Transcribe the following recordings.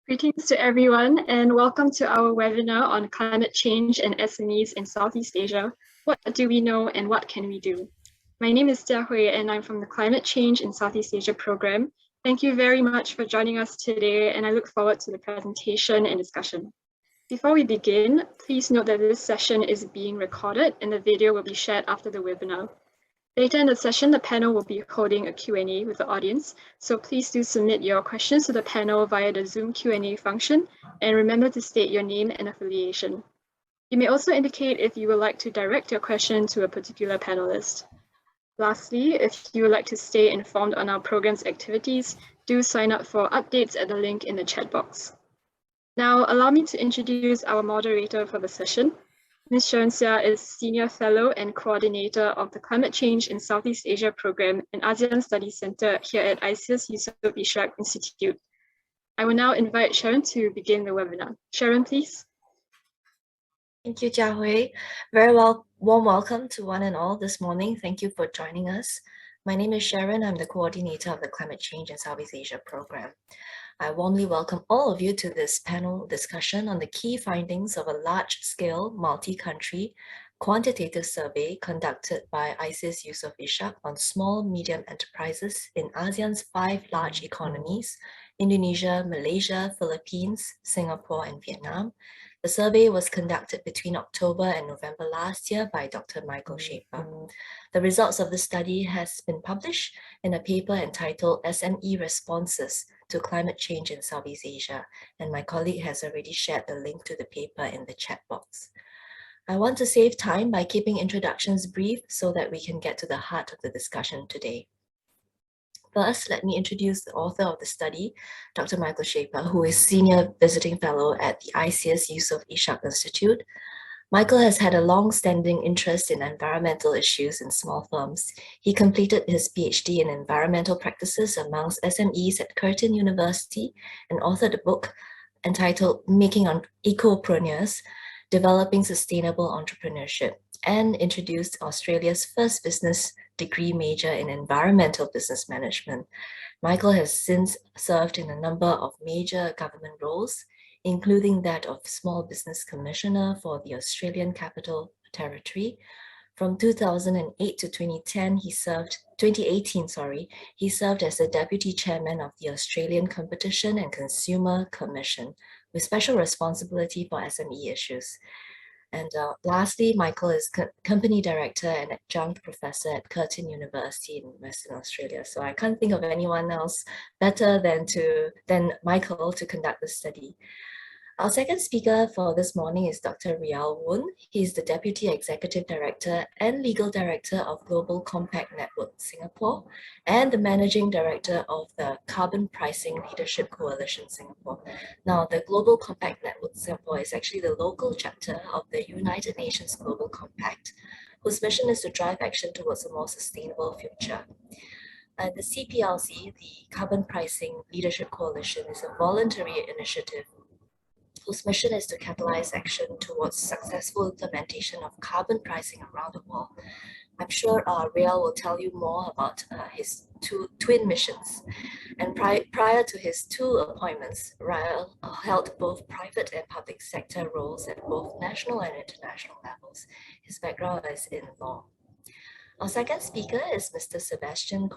Greetings to everyone and welcome to our webinar on climate change and SMEs in Southeast Asia. What do we know and what can we do? My name is Seah and I'm from the Climate Change in Southeast Asia program. Thank you very much for joining us today and I look forward to the presentation and discussion. Before we begin, please note that this session is being recorded and the video will be shared after the webinar. Later in the session, the panel will be holding a Q&A with the audience, so please do submit your questions to the panel via the Zoom Q&A function, and remember to state your name and affiliation. You may also indicate if you would like to direct your question to a particular panelist. Lastly, if you would like to stay informed on our program's activities, do sign up for updates at the link in the chat box. Now, allow me to introduce our moderator for the session. Ms. Sharon Seah is Senior Fellow and Coordinator of the Climate Change in Southeast Asia Program and ASEAN Studies Center here at ISEAS Yusof Ishak Institute. I will now invite Sharon to begin the webinar. Sharon, please. Thank you, Jia Hui. Very warm welcome to one and all this morning. Thank you for joining us. My name is Sharon. I'm the coordinator of the Climate Change in Southeast Asia Program. I warmly welcome all of you to this panel discussion on the key findings of a large-scale, multi-country quantitative survey conducted by ISEAS Yusof Ishak on small-medium enterprises in ASEAN's 5 large economies, Indonesia, Malaysia, Philippines, Singapore, and Vietnam. The survey was conducted between October and November last year by Dr. Michael Schaper. The results of the study has been published in a paper entitled SME Responses to Climate Change in Southeast Asia, and my colleague has already shared the link to the paper in the chat box. I want to save time by keeping introductions brief so that we can get to the heart of the discussion today. First, let me introduce the author of the study, Dr. Michael Schaper, who is Senior Visiting Fellow at the ISEAS Yusof Ishak Institute. Michael has had a long-standing interest in environmental issues in small firms. He completed his PhD in environmental practices amongst SMEs at Curtin University and authored a book entitled Making Ecopreneurs, Developing Sustainable Entrepreneurship, and introduced Australia's first business degree major in environmental business management. Michael has since served in a number of major government roles, including that of Small Business Commissioner for the Australian Capital Territory. From 2008 to 2018, he served as the Deputy Chairman of the Australian Competition and Consumer Commission, with special responsibility for SME issues. And lastly, Michael is Company Director and Adjunct Professor at Curtin University in Western Australia. So I can't think of anyone else better than Michael to conduct the study. Our second speaker for this morning is Dr. Ryal Wun. He is the Deputy Executive Director and Legal Director of Global Compact Network Singapore and the Managing Director of the Carbon Pricing Leadership Coalition Singapore. Now, the Global Compact Network Singapore is actually the local chapter of the United Nations Global Compact, whose mission is to drive action towards a more sustainable future. The CPLC, the Carbon Pricing Leadership Coalition, is a voluntary initiative whose mission is to catalyze action towards successful implementation of carbon pricing around the world. I'm sure Ryal will tell you more about his twin missions. And prior to his 2 appointments, Ryal held both private and public sector roles at both national and international levels. His background is in law. Our second speaker is Mr. Sebastian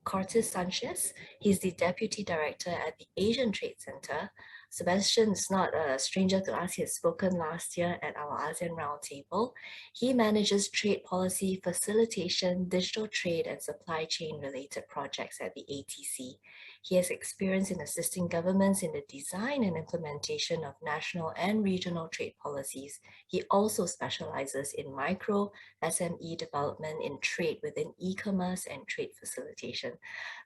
Cortes-Sanchez. He's the Deputy Director at the Asian Trade Center. Sebastian is not a stranger to us. He has spoken last year at our ASEAN Roundtable. He manages trade policy facilitation, digital trade, and supply chain related projects at the ATC. He has experience in assisting governments in the design and implementation of national and regional trade policies. He also specializes in micro SME development in trade within e-commerce and trade facilitation.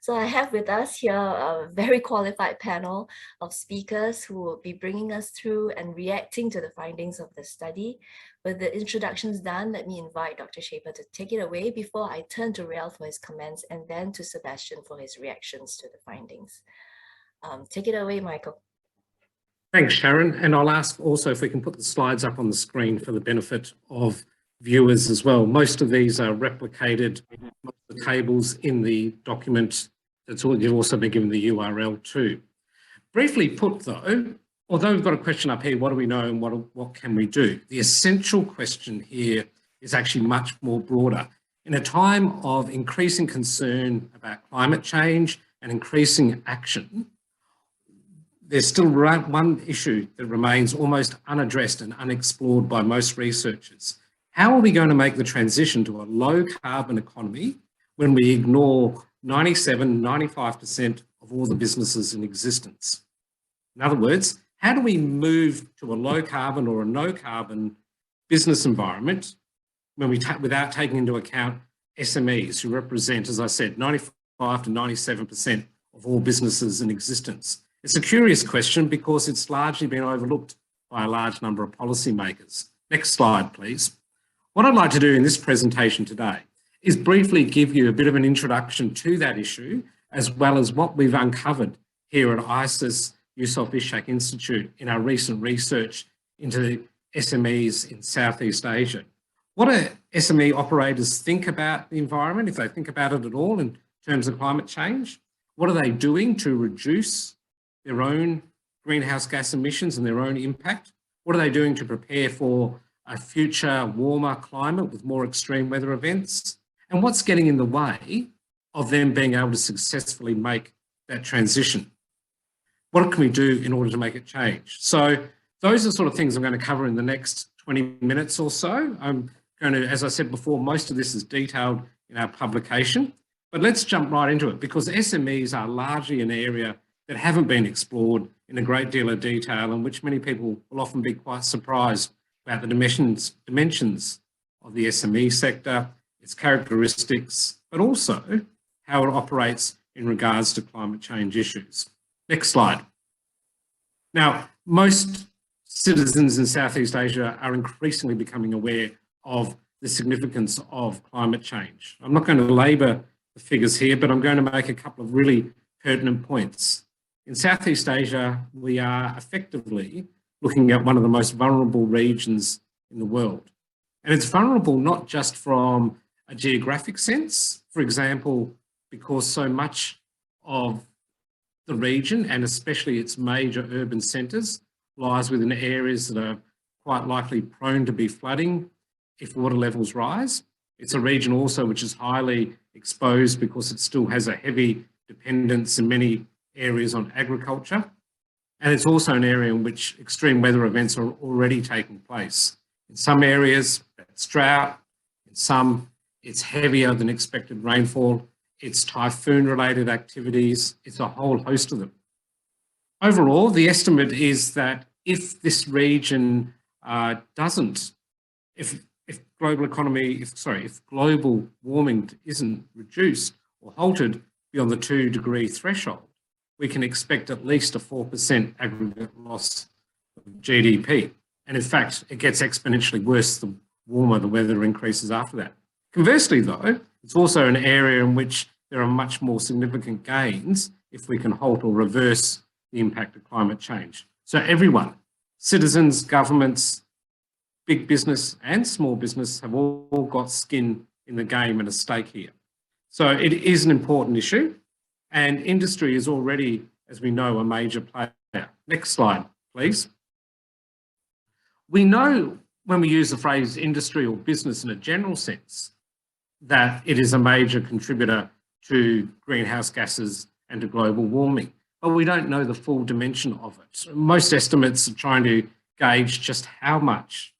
So I have with us here a very qualified panel of speakers who will be bringing us through and reacting to the findings of the study. With the introductions done, let me invite Dr. Schaper to take it away before I turn to Ryal for his comments and then to Sebastian for his reactions to the findings. Take it away, Michael. Thanks, Sharon. And I'll ask also if we can put the slides up on the screen for the benefit of viewers as well. Most of these are replicated, most of the tables in the document. You've also been given the URL too. Briefly put though, although we've got a question up here, what do we know and what can we do? The essential question here is actually much more broader. In a time of increasing concern about climate change and increasing action, there's still one issue that remains almost unaddressed and unexplored by most researchers. How are we going to make the transition to a low carbon economy when we ignore 95% of all the businesses in existence? In other words, how do we move to a low carbon or a no carbon business environment when without taking into account SMEs, who represent, as I said, 95 to 97% of all businesses in existence? It's a curious question because it's largely been overlooked by a large number of policymakers. Next slide, please. What I'd like to do in this presentation today is briefly give you a bit of an introduction to that issue, as well as what we've uncovered here at ISEAS Yusof Ishak Institute in our recent research into the SMEs in Southeast Asia. What do SME operators think about the environment, if they think about it at all in terms of climate change? What are they doing to reduce their own greenhouse gas emissions and their own impact? What are they doing to prepare for a future warmer climate with more extreme weather events? And what's getting in the way of them being able to successfully make that transition? What can we do in order to make it change? So those are the sort of things I'm going to cover in the next 20 minutes or so. I'm going to, as I said before, most of this is detailed in our publication, but let's jump right into it, because SMEs are largely an area that haven't been explored in a great deal of detail, and which many people will often be quite surprised about the dimensions of the SME sector, its characteristics, but also how it operates in regards to climate change issues. Next slide. Now, most citizens in Southeast Asia are increasingly becoming aware of the significance of climate change. I'm not going to labour the figures here, but I'm going to make a couple of really pertinent points. In Southeast Asia, we are effectively looking at one of the most vulnerable regions in the world. And it's vulnerable not just from a geographic sense, for example, because so much of the region, and especially its major urban centres, lies within areas that are quite likely prone to be flooding if water levels rise. It's a region also which is highly exposed because it still has a heavy dependence in many areas on agriculture. And it's also an area in which extreme weather events are already taking place. In some areas, that's drought. In some, it's heavier than expected rainfall. It's typhoon-related activities. It's a whole host of them. Overall, the estimate is that if this region if global warming isn't reduced or halted beyond the 2-degree threshold, we can expect at least a 4% aggregate loss of GDP. And in fact, it gets exponentially worse the warmer the weather increases after that. Conversely, though, it's also an area in which there are much more significant gains if we can halt or reverse the impact of climate change. So everyone, citizens, governments, big business and small business, have all got skin in the game and a stake here. So it is an important issue, and industry is already, as we know, a major player. Next slide, please. We know when we use the phrase industry or business in a general sense that it is a major contributor to greenhouse gases and to global warming, but we don't know the full dimension of it. Most estimates are trying to gauge just how much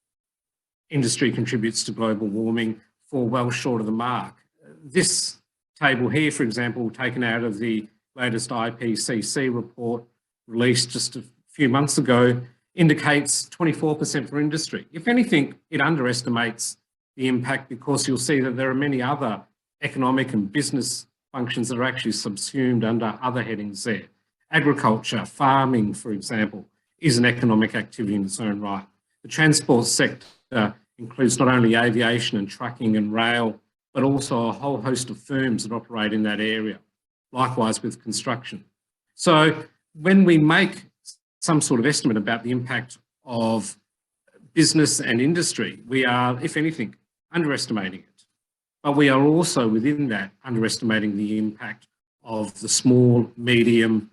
industry contributes to global warming fall well short of the mark. This table here, for example, taken out of the latest IPCC report released just a few months ago, indicates 24% for industry. If anything, it underestimates the impact, because you'll see that there are many other economic and business functions that are actually subsumed under other headings there. Agriculture, farming, for example, is an economic activity in its own right. The transport sector includes not only aviation and trucking and rail, but also a whole host of firms that operate in that area. Likewise with construction. So when we make some sort of estimate about the impact of business and industry, we are, if anything, underestimating it. But we are also within that underestimating the impact of the small, medium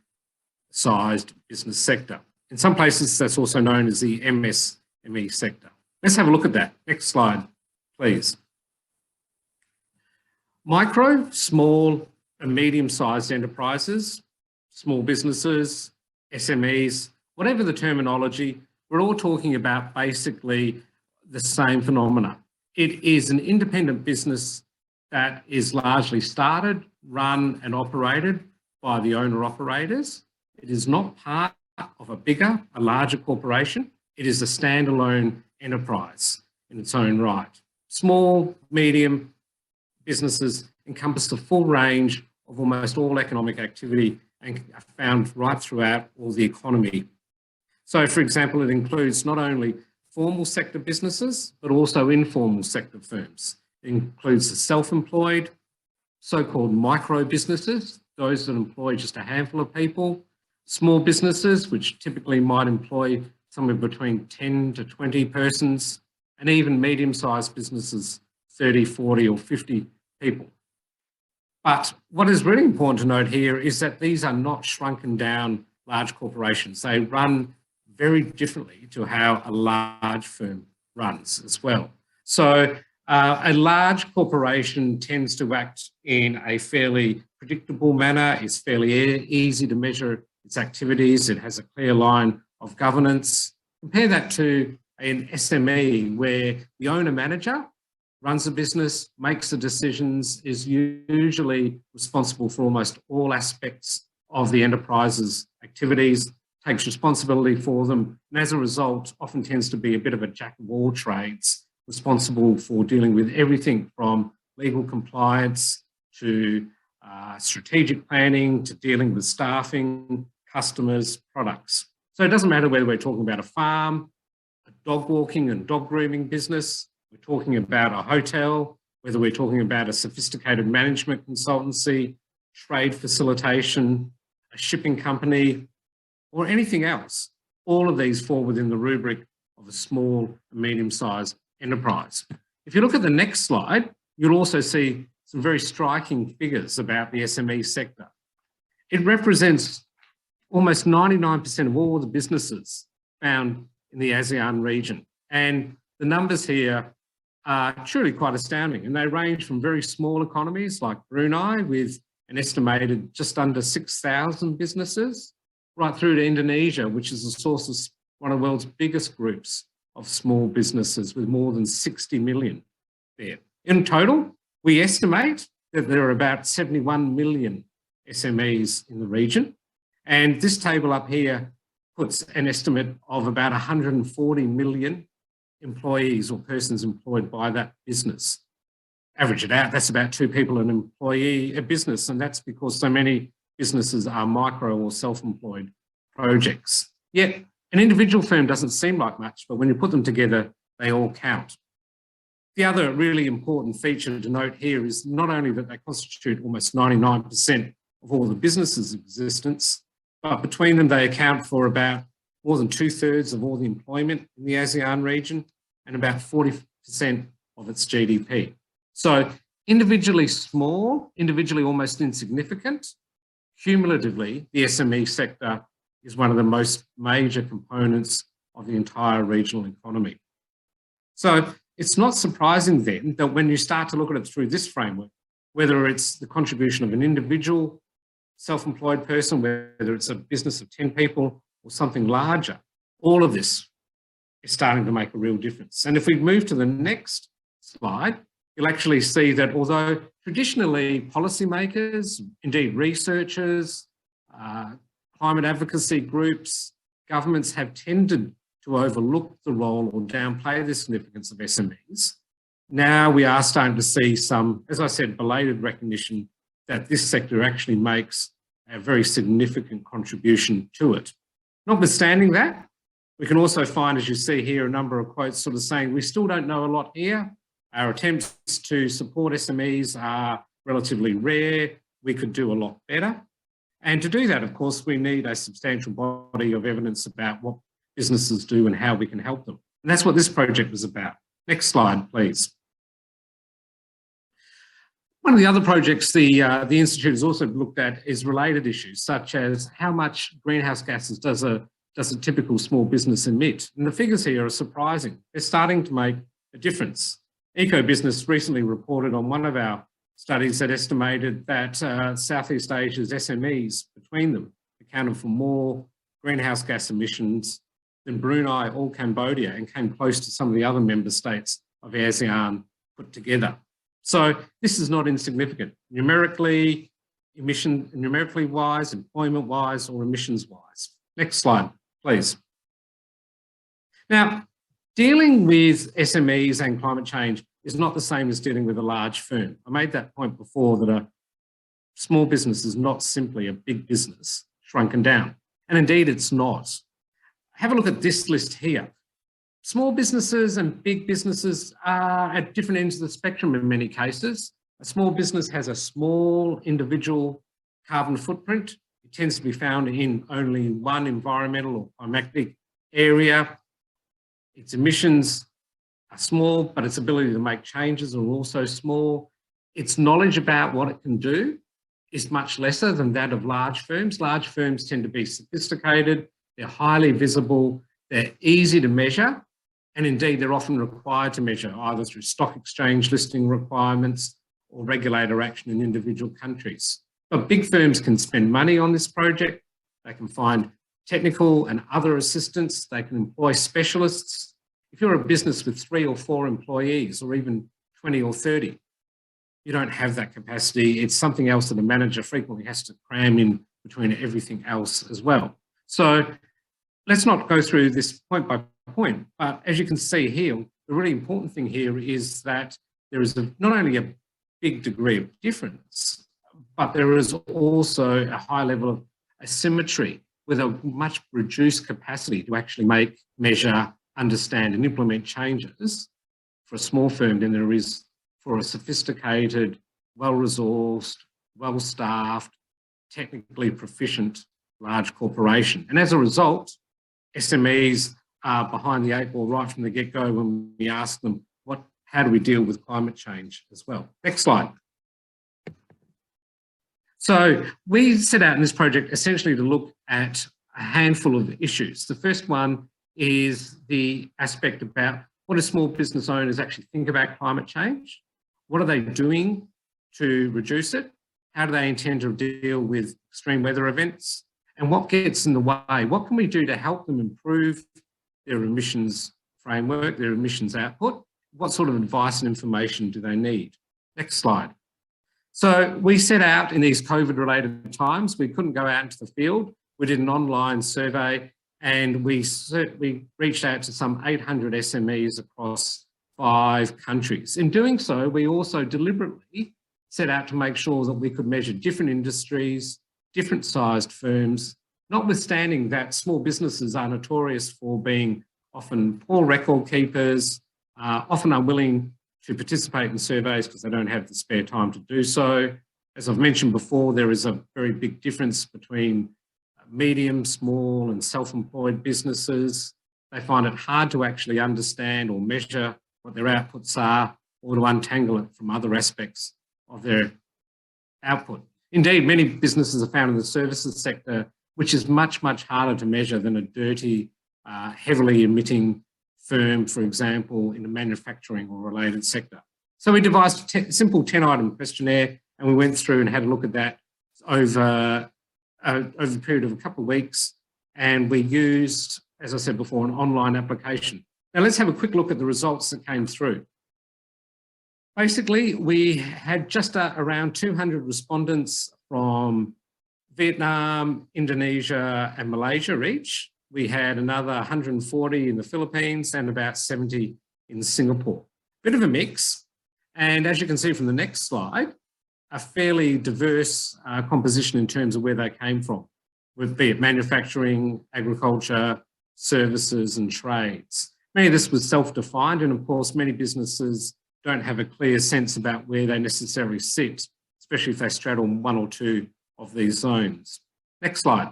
sized business sector. In some places, that's also known as the MSME sector. Let's have a look at that. Next slide, please. Micro, small and medium-sized enterprises, small businesses, SMEs, whatever the terminology, we're all talking about basically the same phenomena. It is an independent business that is largely started, run and operated by the owner-operators. It is not part of a larger corporation. It is a standalone enterprise in its own right. Small, medium businesses encompass the full range of almost all economic activity and are found right throughout all the economy. So, for example, it includes not only formal sector businesses, but also informal sector firms. It includes the self-employed, so-called micro businesses, those that employ just a handful of people, small businesses, which typically might employ somewhere between 10 to 20 persons, and even medium-sized businesses, 30, 40 or 50 people. But what is really important to note here is that these are not shrunken down large corporations. They run very differently to how a large firm runs as well. So a large corporation tends to act in a fairly predictable manner. It's fairly easy to measure its activities. It has a clear line of governance. Compare that to an SME where the owner-manager runs the business, makes the decisions, is usually responsible for almost all aspects of the enterprise's activities, takes responsibility for them, and as a result, often tends to be a bit of a jack of all trades, responsible for dealing with everything from legal compliance to strategic planning to dealing with staffing, customers, products. So it doesn't matter whether we're talking about a farm, a dog walking and dog grooming business, we're talking about a hotel, whether we're talking about a sophisticated management consultancy, trade facilitation, a shipping company, or anything else. All of these fall within the rubric of a small and medium-sized enterprise. If you look at the next slide, you'll also see some very striking figures about the SME sector. It represents almost 99% of all the businesses found in the ASEAN region. And the numbers here are truly quite astounding. And they range from very small economies like Brunei with an estimated just under 6,000 businesses, right through to Indonesia, which is the source of one of the world's biggest groups of small businesses with more than 60 million there. In total, we estimate that there are about 71 million SMEs in the region. And this table up here puts an estimate of about 140 million employees or persons employed by that business. Average it out, that's about 2 people an employee a business, and that's because so many businesses are micro or self-employed projects. Yet an individual firm doesn't seem like much, but when you put them together, they all count. The other really important feature to note here is not only that they constitute almost 99% of all the businesses' existence, but between them they account for about more than 2/3 of all the employment in the ASEAN region and about 40% of its GDP. So individually small, individually almost insignificant, cumulatively the SME sector is one of the most major components of the entire regional economy. So it's not surprising then that when you start to look at it through this framework, whether it's the contribution of an individual self-employed person, whether it's a business of 10 people or something larger, all of this is starting to make a real difference. And if we move to the next slide, you'll actually see that although traditionally policymakers, indeed researchers, climate advocacy groups, governments have tended to overlook the role or downplay the significance of SMEs, now we are starting to see some, as I said, belated recognition that this sector actually makes a very significant contribution to it. Notwithstanding that, we can also find, as you see here, a number of quotes sort of saying, we still don't know a lot here. Our attempts to support SMEs are relatively rare. We could do a lot better. And to do that, of course, we need a substantial body of evidence about what businesses do and how we can help them. And that's what this project was about. Next slide, please. One of the other projects the Institute has also looked at is related issues, such as how much greenhouse gases does a typical small business emit? And the figures here are surprising. They're starting to make a difference. Eco-Business recently reported on one of our studies that estimated that Southeast Asia's SMEs, between them, accounted for more greenhouse gas emissions than Brunei or Cambodia, and came close to some of the other member states of ASEAN put together. So this is not insignificant, numerically wise, employment wise, or emissions wise. Next slide, please. Now, dealing with SMEs and climate change is not the same as dealing with a large firm. I made that point before, that a small business is not simply a big business shrunken down. And indeed, it's not. Have a look at this list here. Small businesses and big businesses are at different ends of the spectrum in many cases. A small business has a small individual carbon footprint. It tends to be found in only one environmental or climatic area. Its emissions are small, but its ability to make changes are also small. Its knowledge about what it can do is much lesser than that of large firms. Large firms tend to be sophisticated, they're highly visible, they're easy to measure, and indeed they're often required to measure either through stock exchange listing requirements or regulator action in individual countries. But big firms can spend money on this project, they can find technical and other assistance, they can employ specialists. If you're a business with 3 or 4 employees, or even 20 or 30, you don't have that capacity. It's something else that a manager frequently has to cram in between everything else as well. So let's not go through this point by point, but as you can see here, the really important thing here is that there is not only a big degree of difference, but there is also a high level of asymmetry with a much reduced capacity to actually make, measure, understand and implement changes for a small firm than there is for a sophisticated, well-resourced, well-staffed, technically proficient large corporation. And as a result, SMEs are behind the 8 ball right from the get-go when we ask them, how do we deal with climate change as well? Next slide. So we set out in this project essentially to look at a handful of issues. The first one is the aspect about what do small business owners actually think about climate change? What are they doing to reduce it? How do they intend to deal with extreme weather events? And what gets in the way? What can we do to help them improve their emissions framework, their emissions output? What sort of advice and information do they need? Next slide. So we set out in these COVID-related times, we couldn't go out into the field. We did an online survey and we reached out to some 800 SMEs across 5 countries. In doing so, we also deliberately set out to make sure that we could measure different industries, different sized firms, notwithstanding that small businesses are notorious for being often poor record keepers, often unwilling to participate in surveys because they don't have the spare time to do so. As I've mentioned before, there is a very big difference between medium, small and self-employed businesses. They find it hard to actually understand or measure what their outputs are or to untangle it from other aspects of their output. Indeed, many businesses are found in the services sector, which is much, much harder to measure than a dirty, heavily emitting firm, for example, in a manufacturing or related sector. So we devised a simple 10-item questionnaire and we went through and had a look at that over the period of a couple of weeks. And we used, as I said before, an online application. Now let's have a quick look at the results that came through. Basically, we had just around 200 respondents from Vietnam, Indonesia and Malaysia each. We had another 140 in the Philippines and about 70 in Singapore. Bit of a mix. And as you can see from the next slide, a fairly diverse composition in terms of where they came from, be it manufacturing, agriculture, services and trades. Many of this was self-defined, and of course many businesses don't have a clear sense about where they necessarily sit, especially if they straddle one or two of these zones. Next slide.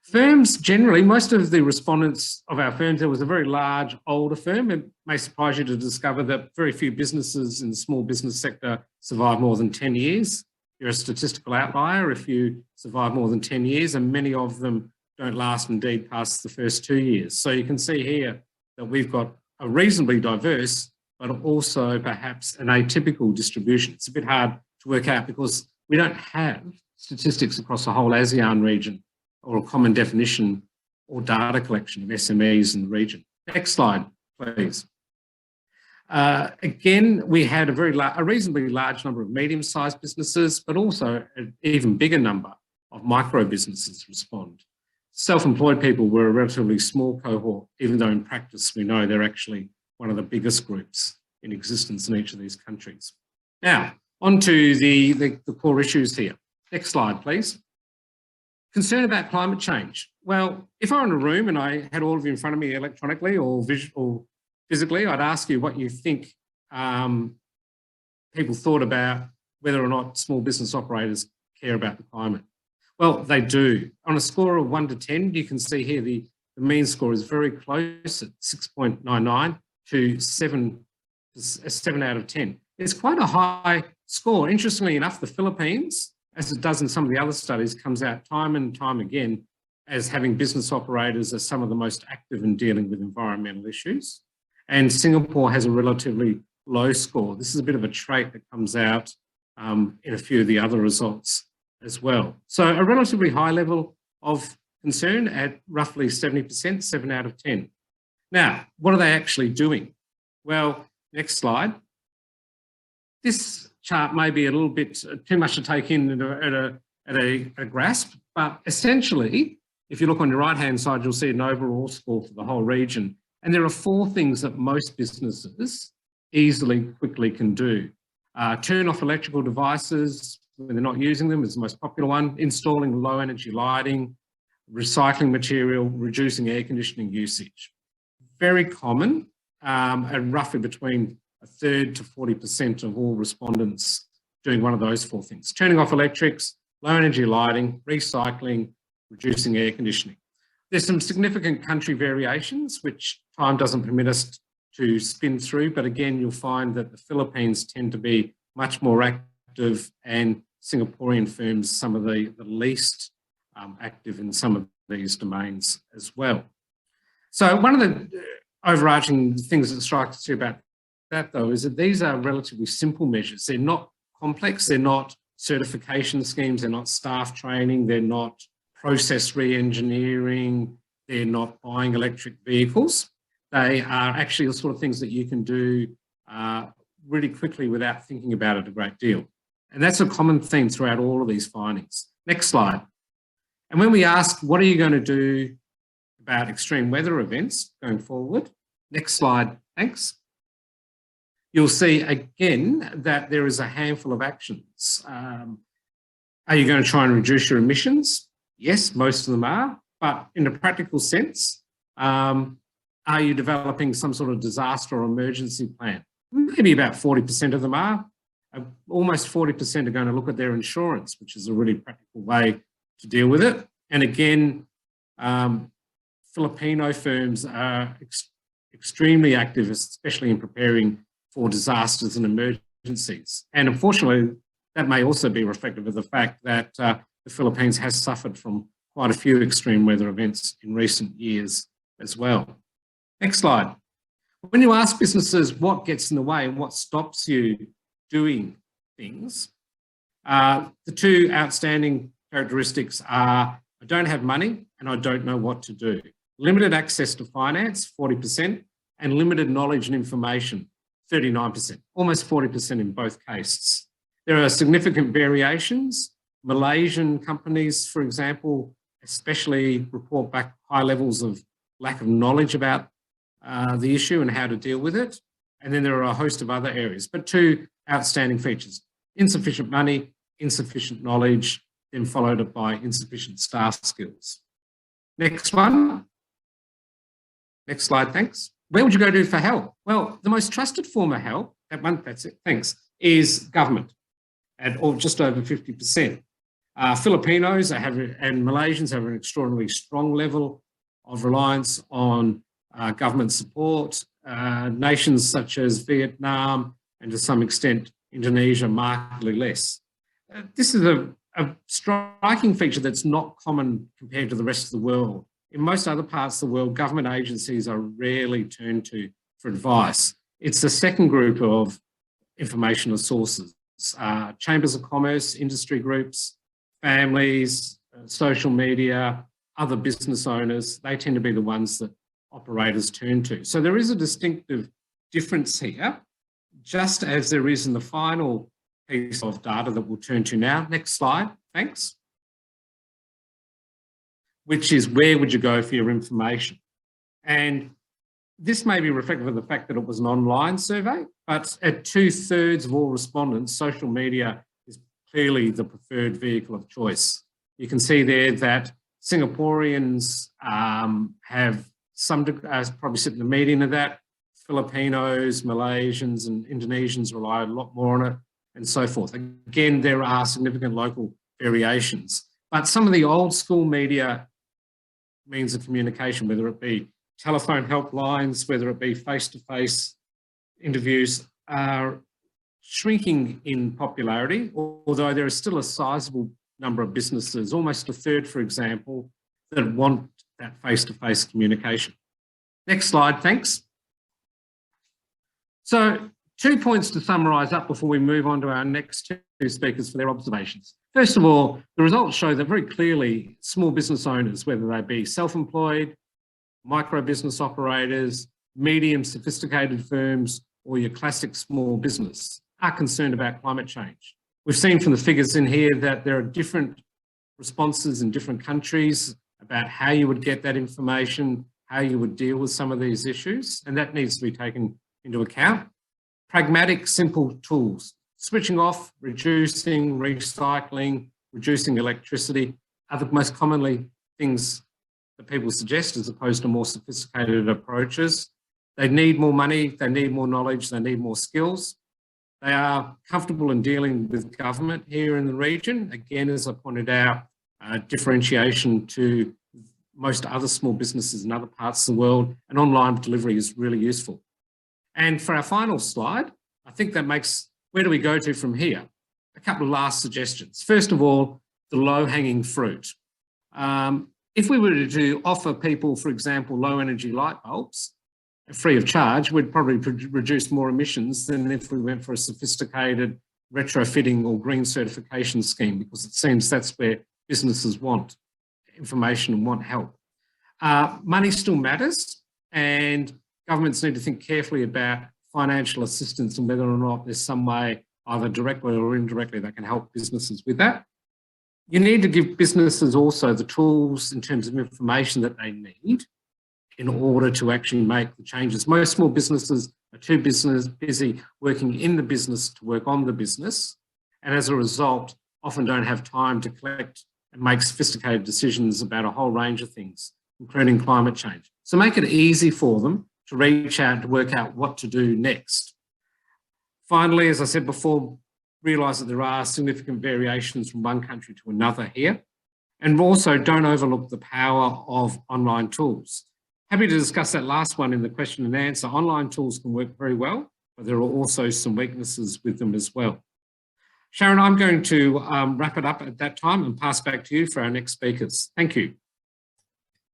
Firms generally, most of the respondents of our firms, there was a very large older firm. It may surprise you to discover that very few businesses in the small business sector survive more than 10 years. You're a statistical outlier if you survive more than 10 years, and many of them don't last indeed past the first 2 years. So you can see here that we've got a reasonably diverse, but also perhaps an atypical distribution. It's a bit hard to work out because we don't have statistics across the whole ASEAN region or a common definition or data collection of SMEs in the region. Next slide, please. Again, we had a reasonably large number of medium-sized businesses, but also an even bigger number of micro businesses respond. Self-employed people were a relatively small cohort, even though in practice we know they're actually one of the biggest groups in existence in each of these countries. Now, on to the core issues here. Next slide, please. Concern about climate change. Well, if I were in a room and I had all of you in front of me electronically or physically, I'd ask you what you think people thought about whether or not small business operators care about the climate. Well, they do. On a score of 1 to 10, you can see here the mean score is very close at 6.99 to 7 out of 10. It's quite a high score. Interestingly enough, the Philippines, as it does in some of the other studies, comes out time and time again as having business operators as some of the most active in dealing with environmental issues. And Singapore has a relatively low score. This is a bit of a trait that comes out in a few of the other results as well. So a relatively high level of concern at roughly 70%, 7 out of 10. Now, what are they actually doing? Well, next slide. This chart may be a little bit too much to take in at a grasp, but essentially, if you look on your right-hand side, you'll see an overall score for the whole region. And there are 4 things that most businesses quickly can do. Turn off electrical devices when they're not using them is the most popular one. Installing low energy lighting, recycling material, reducing air conditioning usage. Very common, and roughly between a third to 40% of all respondents doing one of those 4 things. Turning off electrics, low energy lighting, recycling, reducing air conditioning. There's some significant country variations, which time doesn't permit us to spin through, but again, you'll find that the Philippines tend to be much more active and Singaporean firms some of the least active in some of these domains as well. So one of the overarching things that strikes us about that, though, is that these are relatively simple measures. They're not complex, they're not certification schemes, they're not staff training, they're not process re-engineering, they're not buying electric vehicles. They are actually the sort of things that you can do really quickly without thinking about it a great deal. And that's a common theme throughout all of these findings. Next slide. And when we ask, what are you going to do about extreme weather events going forward? Next slide, thanks. You'll see again that there is a handful of actions. Are you going to try and reduce your emissions? Yes, most of them are, but in a practical sense, are you developing some sort of disaster or emergency plan? Maybe about 40% of them are. Almost 40% are going to look at their insurance, which is a really practical way to deal with it. And again, Filipino firms are extremely active, especially in preparing for disasters and emergencies. And unfortunately, that may also be reflective of the fact that the Philippines has suffered from quite a few extreme weather events in recent years as well. Next slide. When you ask businesses what gets in the way and what stops you doing things, the 2 outstanding characteristics are I don't have money and I don't know what to do. Limited access to finance, 40%, and limited knowledge and information, 39%, almost 40% in both cases. There are significant variations. Malaysian companies, for example, especially report back high levels of lack of knowledge about the issue and how to deal with it. And then there are a host of other areas, but 2 outstanding features: insufficient money, insufficient knowledge, then followed up by insufficient staff skills. Next one. Next slide, thanks. Where would you go to for help? Well, the most trusted form of help, that's it, thanks, is government, at just over 50%. Filipinos and Malaysians have an extraordinarily strong level of reliance on government support. Nations such as Vietnam and to some extent Indonesia markedly less. This is a striking feature that's not common compared to the rest of the world. In most other parts of the world, government agencies are rarely turned to for advice. It's the second group of informational sources. Chambers of commerce, industry groups, families, social media, other business owners, they tend to be the ones that operators turn to. So there is a distinctive difference here, just as there is in the final piece of data that we'll turn to now. Next slide, thanks. Which is, where would you go for your information? And this may be reflective of the fact that it was an online survey, but at 2/3 of all respondents, social media is clearly the preferred vehicle of choice. You can see there that Singaporeans have some, probably sit in the median of that. Filipinos, Malaysians and Indonesians rely a lot more on it, and so forth. Again, there are significant local variations, but some of the old school media means of communication, whether it be telephone helplines, whether it be face-to-face interviews, are shrinking in popularity, although there is still a sizable number of businesses, almost 1/3, for example, that want that face-to-face communication. Next slide, thanks. So 2 points to summarise up before we move on to our next 2 speakers for their observations. First of all, the results show that very clearly small business owners, whether they be self-employed, micro business operators, medium sophisticated firms, or your classic small business, are concerned about climate change. We've seen from the figures in here that there are different responses in different countries about how you would get that information, how you would deal with some of these issues, and that needs to be taken into account. Pragmatic, simple tools, switching off, reducing, recycling, reducing electricity are the most commonly things that people suggest, as opposed to more sophisticated approaches. They need more money, they need more knowledge, they need more skills. They are comfortable in dealing with government here in the region. Again, as I pointed out, differentiation to most other small businesses in other parts of the world, and online delivery is really useful. And for our final slide, I think that makes, where do we go to from here? A couple of last suggestions. First of all, the low-hanging fruit. If we were to offer people, for example, low energy light bulbs free of charge, we'd probably reduce more emissions than if we went for a sophisticated retrofitting or green certification scheme, because it seems that's where businesses want information and want help. Money still matters, and governments need to think carefully about financial assistance and whether or not there's some way, either directly or indirectly, that can help businesses with that. You need to give businesses also the tools in terms of information that they need in order to actually make the changes. Most small businesses are too busy working in the business to work on the business, and as a result, often don't have time to collect and make sophisticated decisions about a whole range of things, including climate change. So make it easy for them to reach out and to work out what to do next. Finally, as I said before, realise that there are significant variations from one country to another here, and also don't overlook the power of online tools. Happy to discuss that last one in the question and answer. Online tools can work very well, but there are also some weaknesses with them as well. Sharon, I'm going to wrap it up at that time and pass back to you for our next speakers. Thank you.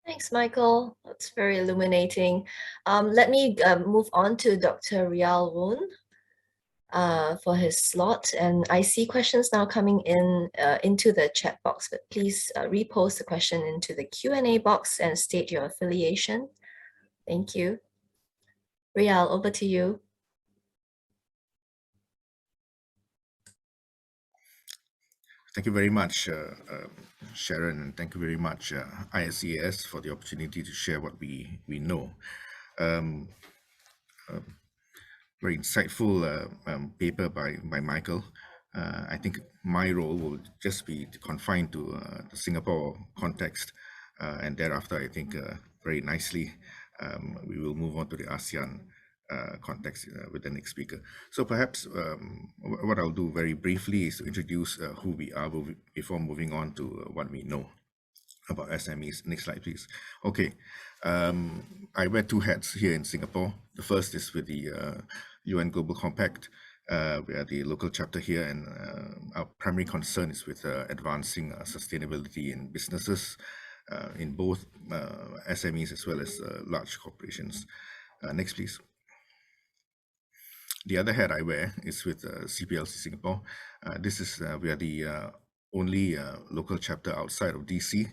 Thanks, Michael. That's very illuminating. Let me move on to Dr. Ryal Wun for his slot. And I see questions now coming in into the chat box, but please repost the question into the Q&A box and state your affiliation. Thank you. Ryal, over to you. Thank you very much, Sharon, and thank you very much, ISEAS, for the opportunity to share what we know. Very insightful paper by Michael. I think my role will just be confined to the Singapore context, and thereafter, I think very nicely, we will move on to the ASEAN context with the next speaker. So perhaps what I'll do very briefly is to introduce who we are before moving on to what we know about SMEs. Next slide, please. Okay, I wear two hats here in Singapore. The first is with the UN Global Compact. We are the local chapter here, and our primary concern is with advancing sustainability in businesses, in both SMEs as well as large corporations. Next, please. The other hat I wear is with CPLC Singapore. This is we are the only local chapter outside of DC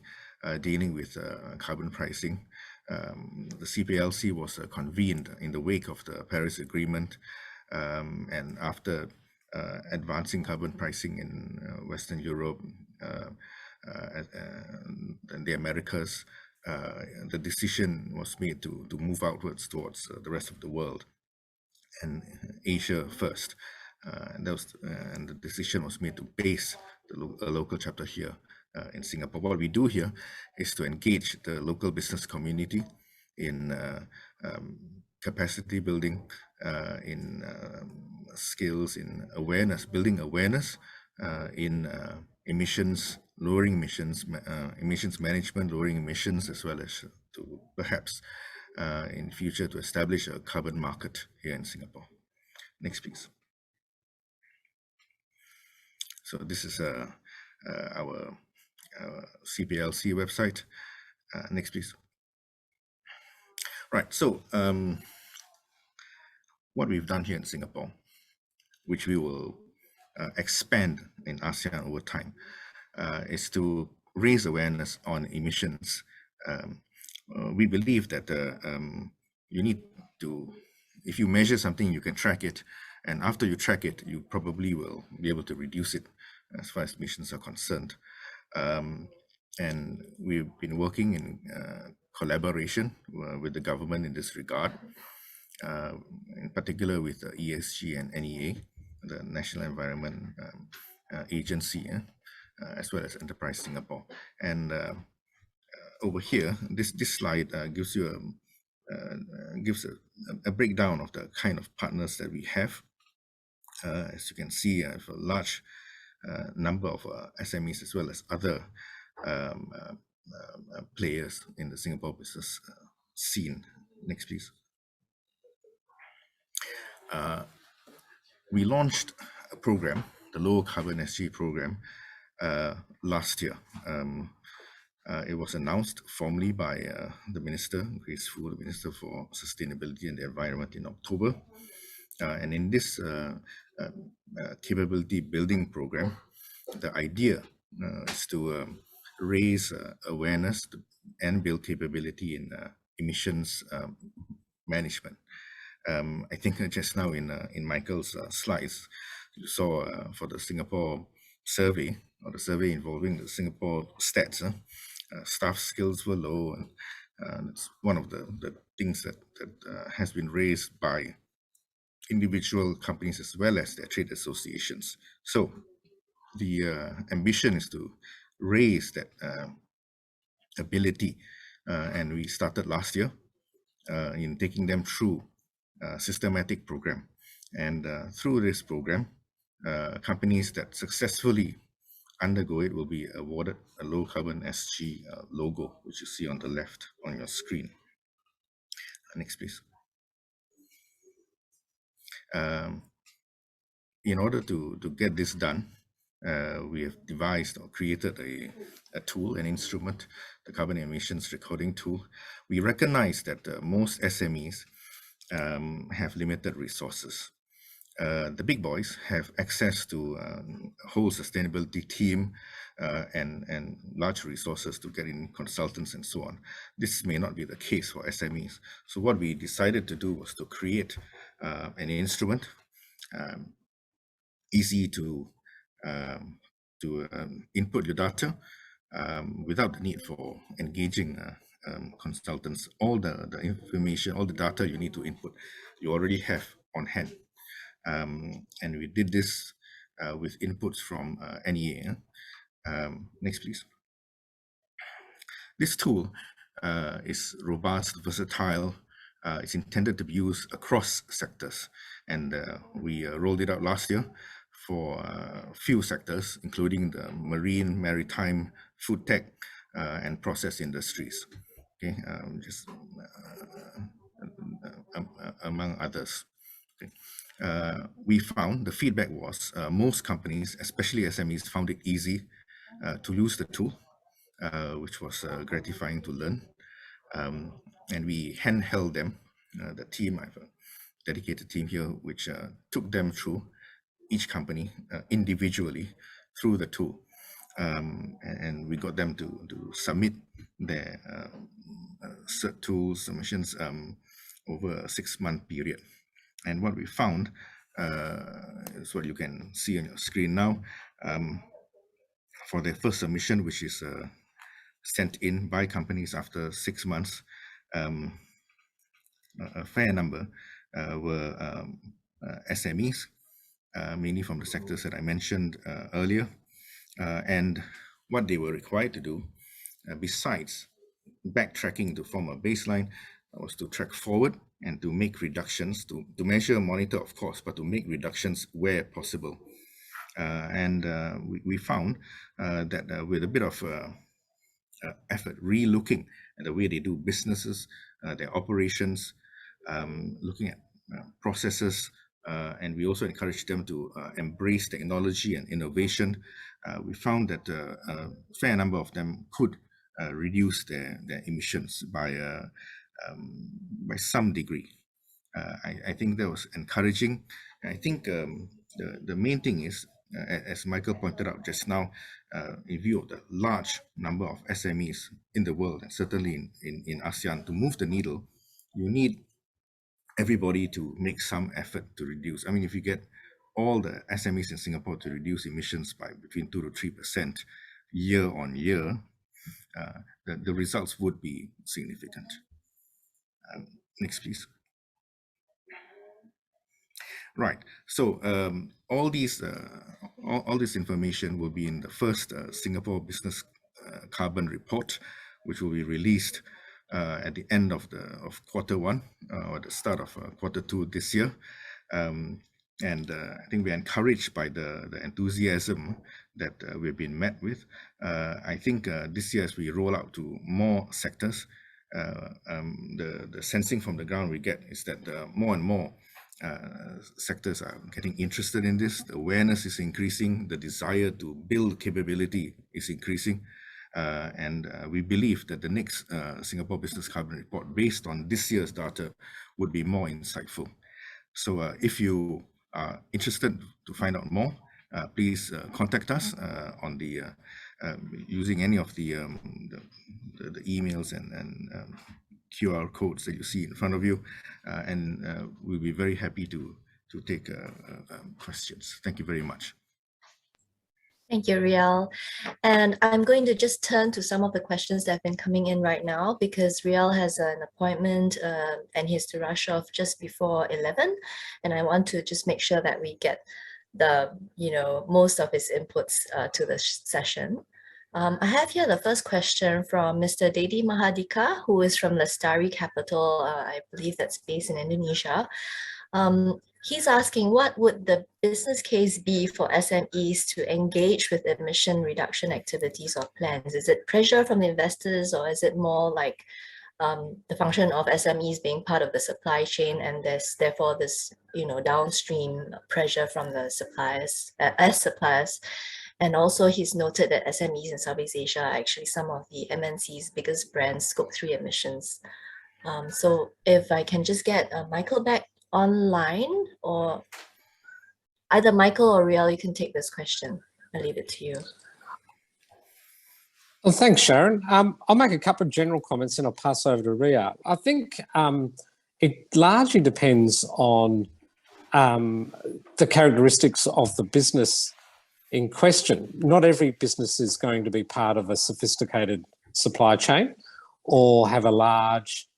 dealing with carbon pricing. The CPLC was convened in the wake of the Paris Agreement, and after advancing carbon pricing in Western Europe and the Americas, the decision was made to move outwards towards the rest of the world, and Asia first. And the decision was made to base the local chapter here in Singapore. What we do here is to engage the local business community in capacity building, in skills, in awareness, building awareness in emissions, lowering emissions, emissions management, lowering emissions, as well as to perhaps in future to establish a carbon market here in Singapore. Next, please. So this is our CPLC website. Next, please. Right, so what we've done here in Singapore, which we will expand in ASEAN over time, is to raise awareness on emissions. We believe that you need to, if you measure something, you can track it, and after you track it, you probably will be able to reduce it as far as emissions are concerned. And we've been working in collaboration with the government in this regard, in particular with ESG and NEA, the National Environment Agency, as well as Enterprise Singapore. And over here, this slide gives you a breakdown of the kind of partners that we have. As you can see, I have a large number of SMEs as well as other players in the Singapore business scene. Next, please. We launched a program, the Low Carbon SG program, last year. It was announced formally by the Minister, Grace Fu, the Minister for Sustainability and the Environment, in October. And in this capability building program, the idea is to raise awareness and build capability in emissions management. I think just now in Michael's slides, you saw for the Singapore survey, or the survey involving the Singapore stats, staff skills were low, and it's one of the things that has been raised by individual companies as well as their trade associations. So the ambition is to raise that ability, and we started last year in taking them through a systematic program. And through this program, companies that successfully undergo it will be awarded a low carbon SG logo, which you see on the left on your screen. Next, please. In order to get this done, we have devised or created a tool, an instrument, the carbon emissions recording tool. We recognize that most SMEs have limited resources. The big boys have access to a whole sustainability team and large resources to get in consultants and so on. This may not be the case for SMEs. So what we decided to do was to create an instrument, easy to input your data without the need for engaging consultants. All the information, all the data you need to input, you already have on hand. And we did this with inputs from NEA. Next, please. This tool is robust, versatile, It's intended to be used across sectors, and we rolled it out last year for a few sectors, including the marine, maritime, food tech, and process industries. Okay, among others. Okay. We found the feedback was most companies, especially SMEs, found it easy to use the tool, which was gratifying to learn. And we handheld them, the team, I have a dedicated team here, which took them through each company individually through the tool. And we got them to submit their cert tools submissions over a 6-month period. And what we found is what you can see on your screen now. For their first submission, which is sent in by companies after 6 months, a fair number were SMEs, mainly from the sectors that I mentioned earlier. And what they were required to do, besides backtracking to form a baseline, was to track forward and to make reductions, to measure, monitor, of course, but to make reductions where possible. And we found that with a bit of effort, re-looking at the way they do businesses, their operations, looking at processes, and we also encourage them to embrace technology and innovation. We found that a fair number of them could reduce their emissions by some degree. I think that was encouraging. I think the main thing is, as Michael pointed out just now, in view of the large number of SMEs in the world, and certainly in ASEAN, to move the needle, you need everybody to make some effort to reduce. I mean, if you get all the SMEs in Singapore to reduce emissions by between 2 to 3% year on year, the results would be significant. Next, please. Right. So all this information will be in the first Singapore Business Carbon Report, which will be released at the end of Q1 or the start of Q2 this year. And I think we're encouraged by the enthusiasm that we've been met with. I think this year, as we roll out to more sectors, the sensing from the ground we get is that more and more sectors are getting interested in this. The awareness is increasing. The desire to build capability is increasing. And we believe that the next Singapore Business Carbon Report, based on this year's data, would be more insightful. So if you are interested to find out more, please contact us on the using any of the emails and QR codes that you see in front of you, and we'll be very happy to take questions. Thank you very much. Thank you, Ryal. And I'm going to just turn to some of the questions that have been coming in right now, because Ryal has an appointment and he has to rush off just before 11. And I want to just make sure that we get the, most of his inputs to the session. I have here the first question from Mr. Dedi Mahadika, who is from Lestari Capital. I believe that's based in Indonesia. He's asking, what would the business case be for SMEs to engage with emission reduction activities or plans? Is it pressure from the investors, or is it more like the function of SMEs being part of the supply chain, and there's therefore this downstream pressure from the suppliers as suppliers? And also he's noted that SMEs in Southeast Asia are actually some of the MNC's biggest brands Scope 3 emissions. So if I can just get Michael back online, or either Michael or Ryal, you can take this question. I'll leave it to you. Well, thanks, Sharon. I'll make a couple of general comments and I'll pass over to Ryal. I think it largely depends on the characteristics of the business in question. Not every business is going to be part of a sophisticated supply chain or have a large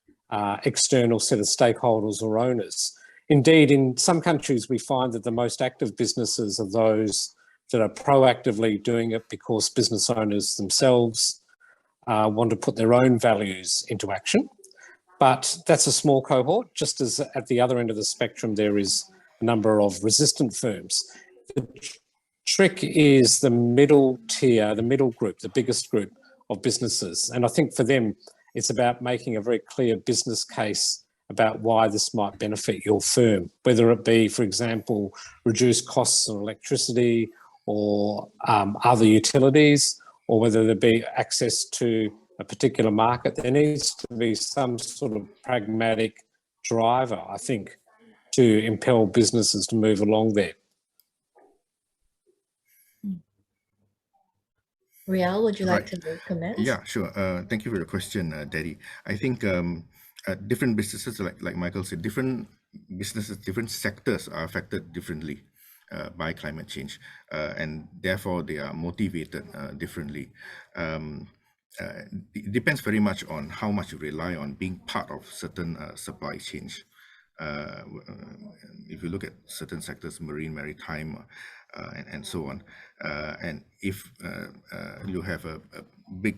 external set of stakeholders or owners. Indeed, in some countries, we find that the most active businesses are those that are proactively doing it because business owners themselves want to put their own values into action. But that's a small cohort, just as at the other end of the spectrum, there is a number of resistant firms. The trick is the middle tier, the middle group, the biggest group of businesses. And I think for them, it's about making a very clear business case about why this might benefit your firm, whether it be, for example, reduced costs of electricity or other utilities, or whether there be access to a particular market. There needs to be some sort of pragmatic driver, I think, to impel businesses to move along there. Ryal, would you like to comment? Yeah, sure. Thank you for the question, Daddy. I think different businesses, like Michael said, different businesses, different sectors are affected differently by climate change, and therefore they are motivated differently. It depends very much on how much you rely on being part of certain supply chains. If you look at certain sectors, maritime, and so on, and if you have a big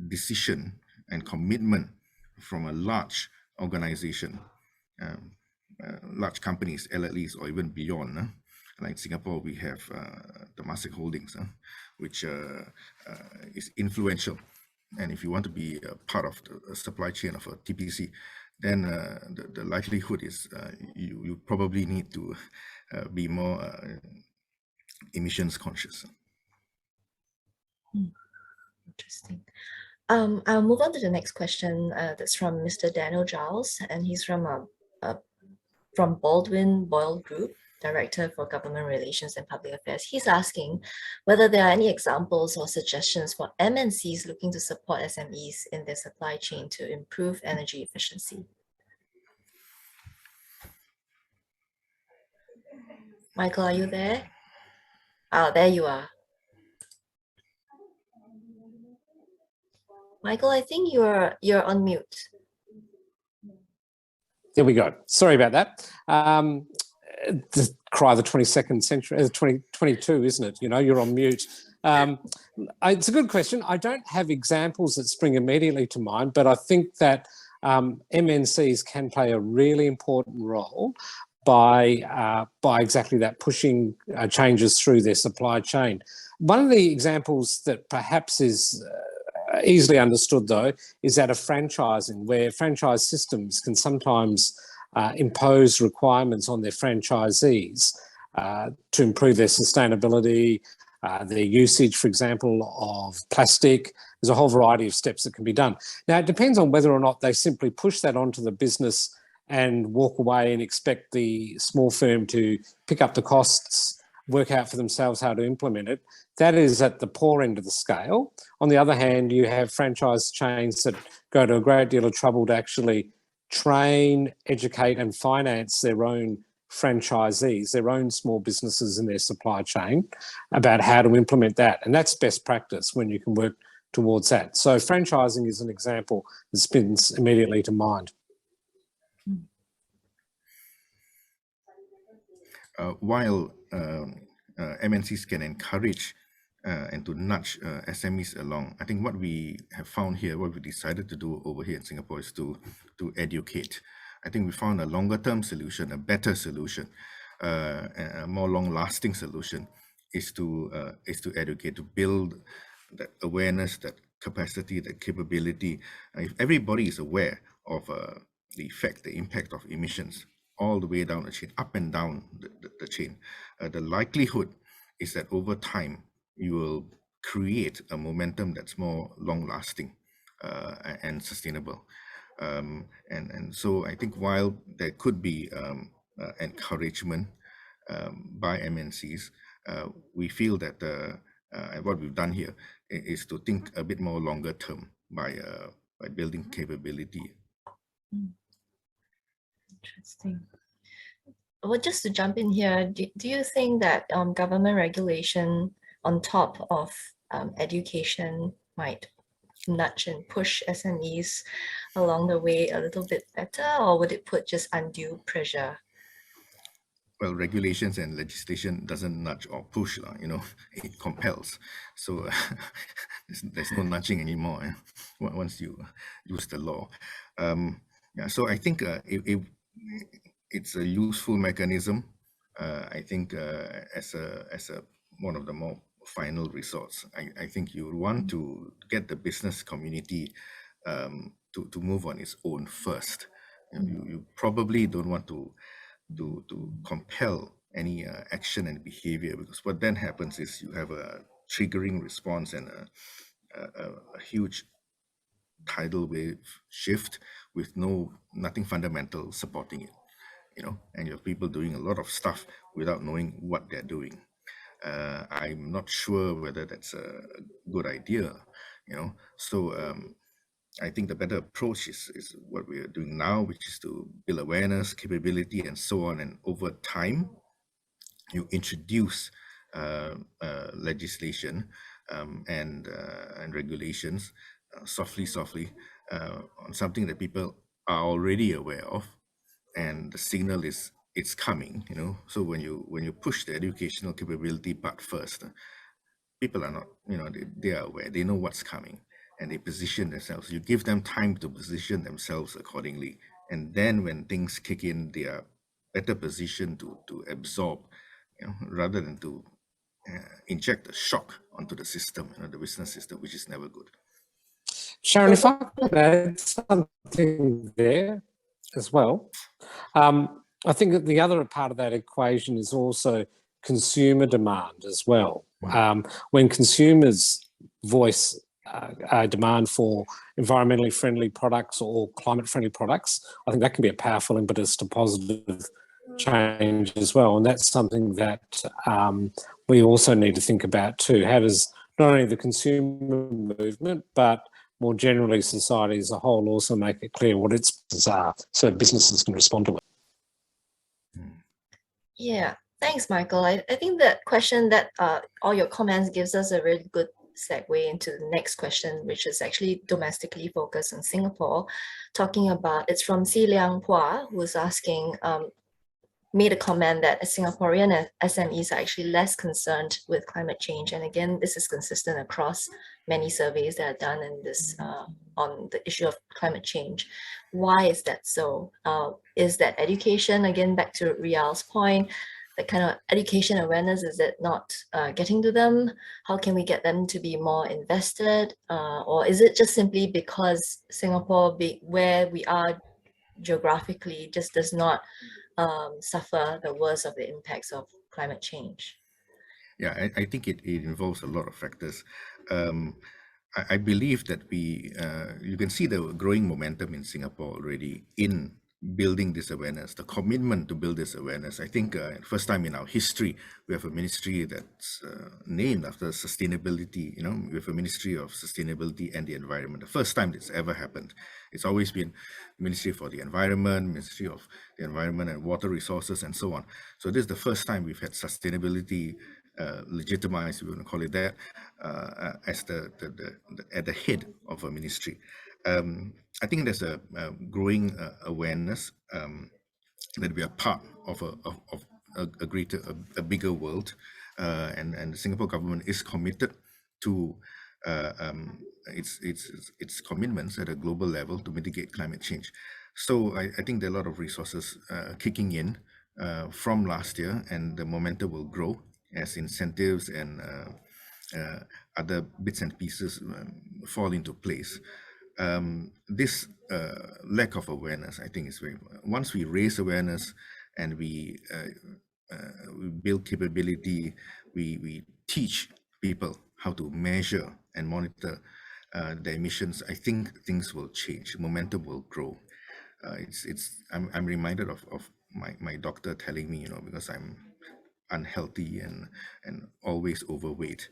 decision and commitment from a large organization, large companies, LLEs, or even beyond. Like in Singapore, we have Temasek Holdings, which is influential. And if you want to be a part of the supply chain of a TPC, then the likelihood is you probably need to be more emissions conscious. Interesting. I'll move on to the next question. That's from Mr. Daniel Giles, and he's from Baldwin Boyle Group, Director for Government Relations and Public Affairs. He's asking whether there are any examples or suggestions for MNCs looking to support SMEs in their supply chain to improve energy efficiency. Michael, are you there? Oh, there you are. Michael, I think you're on mute. There we go. Sorry about that. The cry of the 22nd century, 2022, isn't it? You know, you're on mute. It's a good question. I don't have examples that spring immediately to mind, but I think that MNCs can play a really important role by exactly that, pushing changes through their supply chain. One of the examples that perhaps is easily understood, though, is that of franchising, where franchise systems can sometimes impose requirements on their franchisees to improve their sustainability, their usage, for example, of plastic. There's a whole variety of steps that can be done. Now, it depends on whether or not they simply push that onto the business and walk away and expect the small firm to pick up the costs, work out for themselves how to implement it. That is at the poor end of the scale. On the other hand, you have franchise chains that go to a great deal of trouble to actually train, educate and finance their own franchisees, their own small businesses in their supply chain, about how to implement that. And that's best practice when you can work towards that. So franchising is an example that spins immediately to mind. While MNCs can encourage and to nudge SMEs along, I think what we have found here, what we decided to do over here in Singapore, is to educate. I think we found a longer term solution, a better solution, a more long-lasting solution is to educate, to build that awareness, that capacity, that capability. If everybody is aware of the effect, the impact of emissions all the way down the chain, up and down the chain, the likelihood is that over time you will create a momentum that's more long-lasting and sustainable. And so I think while there could be encouragement by MNCs, we feel that what we've done here is to think a bit more longer term by building capability. Interesting. Well, just to jump in here, do you think that government regulation on top of education might nudge and push SMEs along the way a little bit better, or would it put just undue pressure? well, regulations and legislation doesn't nudge or push, you know, it compels. So there's no nudging anymore once you use the law. Yeah, so I think it's a useful mechanism. I think as a one of the more final resorts. I think you want to get the business community to move on its own first. You probably don't want to compel any action and behavior, because what then happens is you have a triggering response and a huge tidal wave shift with nothing fundamental supporting it, you know, and you have people doing a lot of stuff without knowing what they're doing. I'm not sure whether that's a good idea, you know. So I think the better approach is what we are doing now, which is to build awareness, capability, and so on. And over time, you introduce legislation and regulations softly on something that people are already aware of, and the signal is it's coming, you know. So when you push the educational capability part first, people are not, you know, they are aware, they know what's coming, and they position themselves. You give them time to position themselves accordingly, and then when things kick in, they are better positioned to absorb, you know, rather than to inject a shock onto the system, you know, the business system, which is never good. Sharon, if I could add something there as well. I think that the other part of that equation is also consumer demand as well. When consumers voice a demand for environmentally friendly products or climate friendly products, I think that can be a powerful impetus to positive change as well. And that's something that we also need to think about too. How does not only the consumer movement, but more generally society as a whole also make it clear what its businesses are so businesses can respond to it? Yeah, thanks, Michael. I think that question that all your comments gives us a really good segue into the next question, which is actually domestically focused on Singapore, talking about, it's from Si Liang Hua, who's asking, made a comment that Singaporean SMEs are actually less concerned with climate change. And again, this is consistent across many surveys that are done in this on the issue of climate change. Why is that so? Is that education, again, back to Ryal's point, the kind of education awareness, is it not getting to them? How can we get them to be more invested? Or is it just simply because Singapore, where we are geographically, just does not suffer the worst of the impacts of climate change? Yeah, I think it involves a lot of factors. I believe that you can see the growing momentum in Singapore already in building this awareness, the commitment to build this awareness. I think first time in our history, we have a ministry that's named after sustainability, you know, we have a Ministry of Sustainability and the Environment. The first time this ever happened. It's always been Ministry for the Environment, Ministry of the Environment and Water Resources, and so on. So this is the first time we've had sustainability legitimized, we want to call it that, as at the head of a ministry. I think there's a growing awareness that we are part of a greater, a bigger world, and the Singapore government is committed to its commitments at a global level to mitigate climate change. So I think there are a lot of resources kicking in from last year, and the momentum will grow as incentives and other bits and pieces fall into place. This lack of awareness, I think, is very. Once we raise awareness and we build capability, we teach people how to measure and monitor the emissions, I think things will change. Momentum will grow. I'm reminded of my doctor telling me, you know, because I'm unhealthy and always overweight,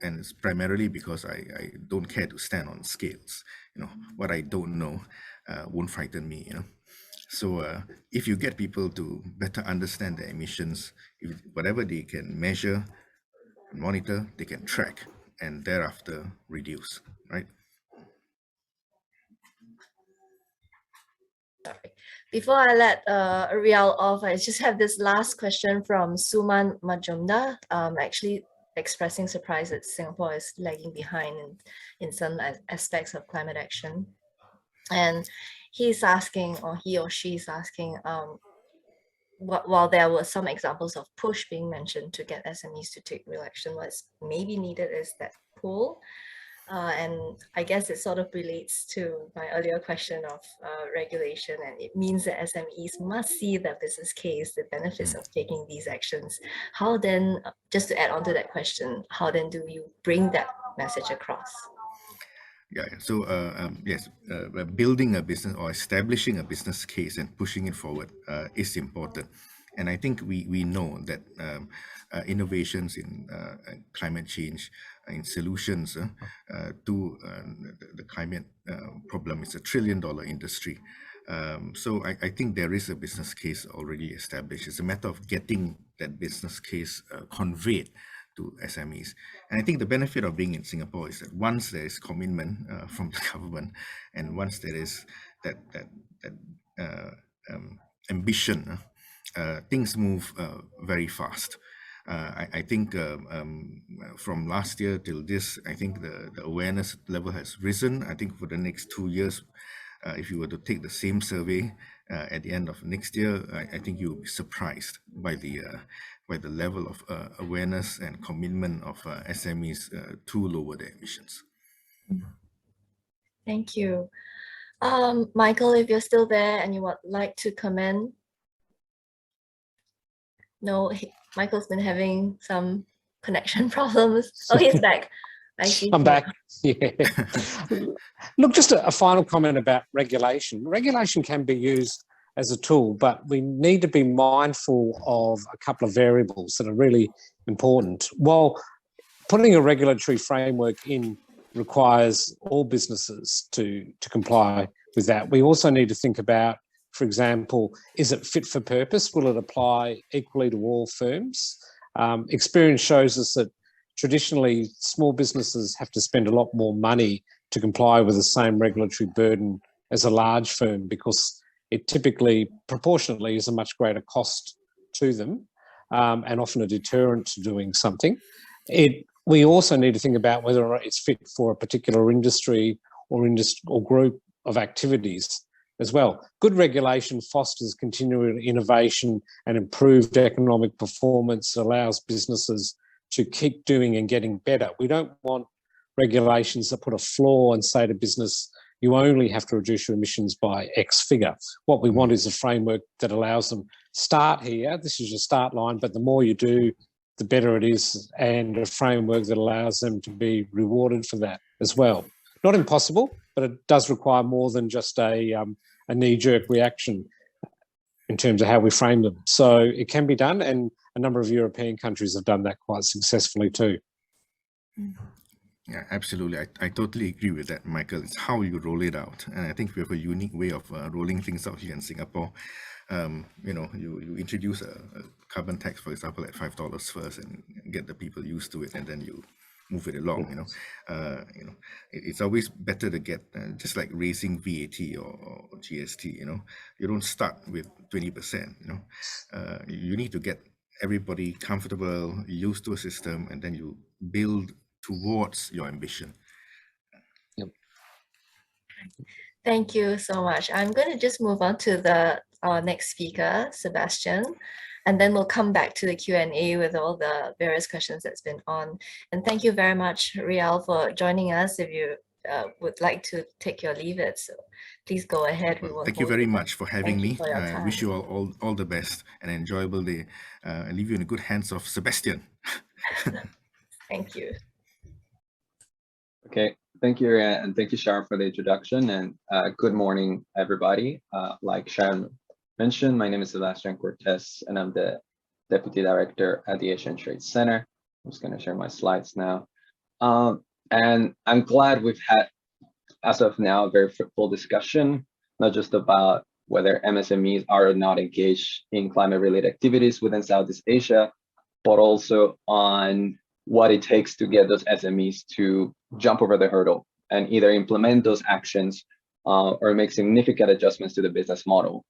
and it's primarily because I don't care to stand on scales. You know, what I don't know won't frighten me, you know. So if you get people to better understand their emissions, whatever they can measure, monitor, they can track, and thereafter reduce, right? Before I let Ryal off, I just have this last question from Suman Majumda, actually expressing surprise that Singapore is lagging behind in some aspects of climate action. And he's asking, or he or she is asking, while there were some examples of push being mentioned to get SMEs to take real action, what's maybe needed is that pull. And I guess it sort of relates to my earlier question of regulation, and it means that SMEs must see the business case, the benefits of taking these actions. How then, just to add on to that question, how then do you bring that message across? Yeah, so yes, building a business or establishing a business case and pushing it forward is important. And I think we know that innovations in climate change, in solutions to the climate problem is $1 trillion industry. So I think there is a business case already established. It's a matter of getting that business case conveyed to SMEs. And I think the benefit of being in Singapore is that once there is commitment from the government, and once there is that ambition, things move very fast. I think from last year till this, I think the awareness level has risen. I think for the next 2 years, if you were to take the same survey at the end of next year, I think you'll be surprised by the level of awareness and commitment of SMEs to lower their emissions. Thank you. Michael, if you're still there and you would like to comment. No, Michael's been having some connection problems. Oh, he's back. I see. I'm back. Yeah. Look, just a final comment about regulation. Regulation can be used as a tool, but we need to be mindful of a couple of variables that are really important. While putting a regulatory framework in requires all businesses to comply with that, we also need to think about, for example, is it fit for purpose? Will it apply equally to all firms? Experience shows us that traditionally small businesses have to spend a lot more money to comply with the same regulatory burden as a large firm, because it typically, proportionately, is a much greater cost to them and often a deterrent to doing something. We also need to think about whether or not it's fit for a particular industry or group of activities as well. Good regulation fosters continual innovation and improved economic performance, allows businesses to keep doing and getting better. We don't want regulations that put a floor and say to business, you only have to reduce your emissions by X figure. What we want is a framework that allows them, start here, this is your start line, but the more you do, the better it is, and a framework that allows them to be rewarded for that as well. Not impossible, but it does require more than just a knee-jerk reaction in terms of how we frame them. So it can be done, and a number of European countries have done that quite successfully too. Yeah, absolutely. I totally agree with that, Michael. It's how you roll it out. And I think we have a unique way of rolling things out here in Singapore. You introduce a carbon tax, for example, at $5 first and get the people used to it, and then you move it along. It's always better to get just like raising VAT or GST. You don't start with 20%. You need to get everybody comfortable, used to a system, and then you build towards your ambition. Yep. Thank you so much. I'm going to just move on to our next speaker, Sebastian, and then we'll come back to the Q&A with all the various questions that's been on. And thank you very much, Ryal, for joining us. If you would like to take your leave, so please go ahead. Well, thank you very much for having me. I wish you all the best and an enjoyable day. I leave you in the good hands of Sebastian. Thank you. Okay, thank you, and thank you, Sharon, for the introduction, and good morning, everybody. Like Sharon mentioned, my name is Sebastian Cortes, and I'm the Deputy Director at the Asian Trade Center. I'm just going to share my slides now. And I'm glad we've had, as of now, a very fruitful discussion, not just about whether MSMEs are or not engaged in climate-related activities within Southeast Asia, but also on what it takes to get those SMEs to jump over the hurdle and either implement those actions or make significant adjustments to the business model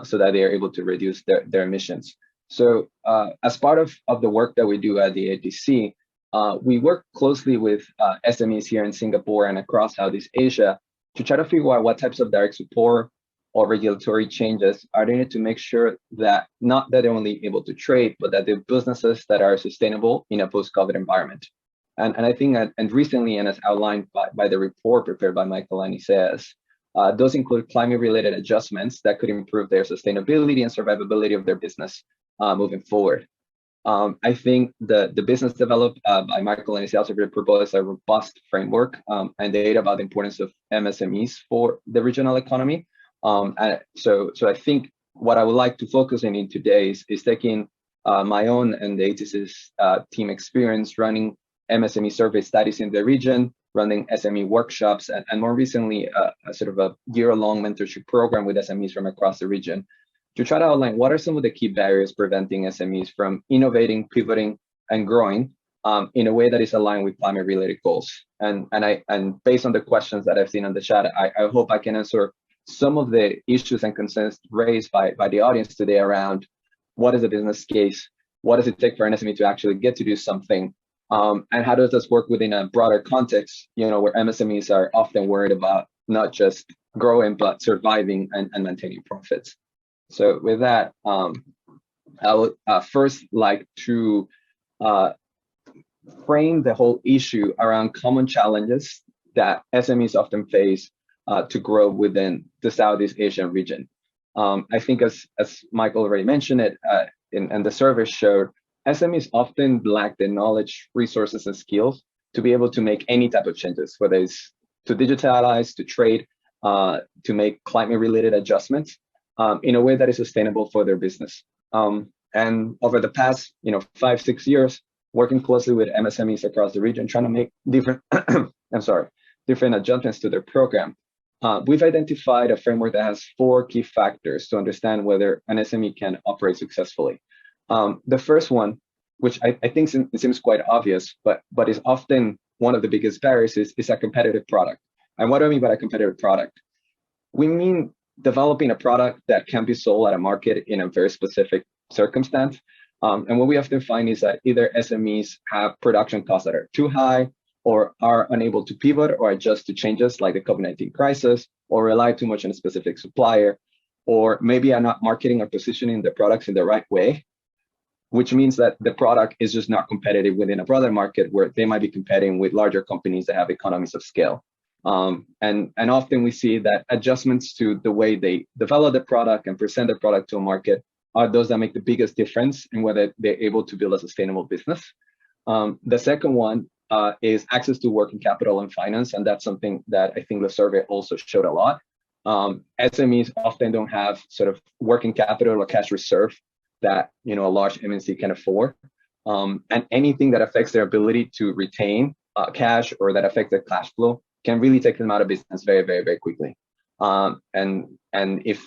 so that they are able to reduce their emissions. So as part of the work that we do at the ADC, we work closely with SMEs here in Singapore and across Southeast Asia to try to figure out what types of direct support or regulatory changes are needed to make sure that not that they're only able to trade, but that they're businesses that are sustainable in a post-COVID environment. And I think that, and recently, and as outlined by the report prepared by Michael and ISEAS, those include climate-related adjustments that could improve their sustainability and survivability of their business moving forward. I think the business developed by Michael and ISEAS also proposed a robust framework and data about the importance of MSMEs for the regional economy. And so I think what I would like to focus in today is taking my own and the ATIS's team experience running MSME survey studies in the region, running SME workshops, and more recently, a sort of a year-long mentorship program with SMEs from across the region to try to outline what are some of the key barriers preventing SMEs from innovating, pivoting, and growing in a way that is aligned with climate-related goals. And based on the questions that I've seen on the chat, I hope I can answer some of the issues and concerns raised by the audience today around what is a business case, what does it take for an SME to actually get to do something, and how does this work within a broader context, where MSMEs are often worried about not just growing, but surviving and maintaining profits. So with that, I would first like to frame the whole issue around common challenges that SMEs often face to grow within the Southeast Asian region. I think as Michael already mentioned it, and the survey showed, SMEs often lack the knowledge, resources, and skills to be able to make any type of changes, whether it's to digitalize, to trade, to make climate-related adjustments in a way that is sustainable for their business. And over the past, 5-6 years, working closely with MSMEs across the region, trying to make different, different adjustments to their program, we've identified a framework that has 4 key factors to understand whether an SME can operate successfully. The first one, which I think it seems quite obvious, but is often one of the biggest barriers, is a competitive product. And what do I mean by a competitive product? We mean developing a product that can be sold at a market in a very specific circumstance. And what we often find is that either SMEs have production costs that are too high, or are unable to pivot or adjust to changes like the COVID-19 crisis, or rely too much on a specific supplier, or maybe are not marketing or positioning the products in the right way, which means that the product is just not competitive within a broader market where they might be competing with larger companies that have economies of scale. And often we see that adjustments to the way they develop the product and present the product to a market are those that make the biggest difference in whether they're able to build a sustainable business. The second one is access to working capital and finance, and that's something that I think the survey also showed a lot. SMEs often don't have sort of working capital or cash reserve that a large MNC can afford, and anything that affects their ability to retain cash or that affects their cash flow can really take them out of business very, very, very quickly. And if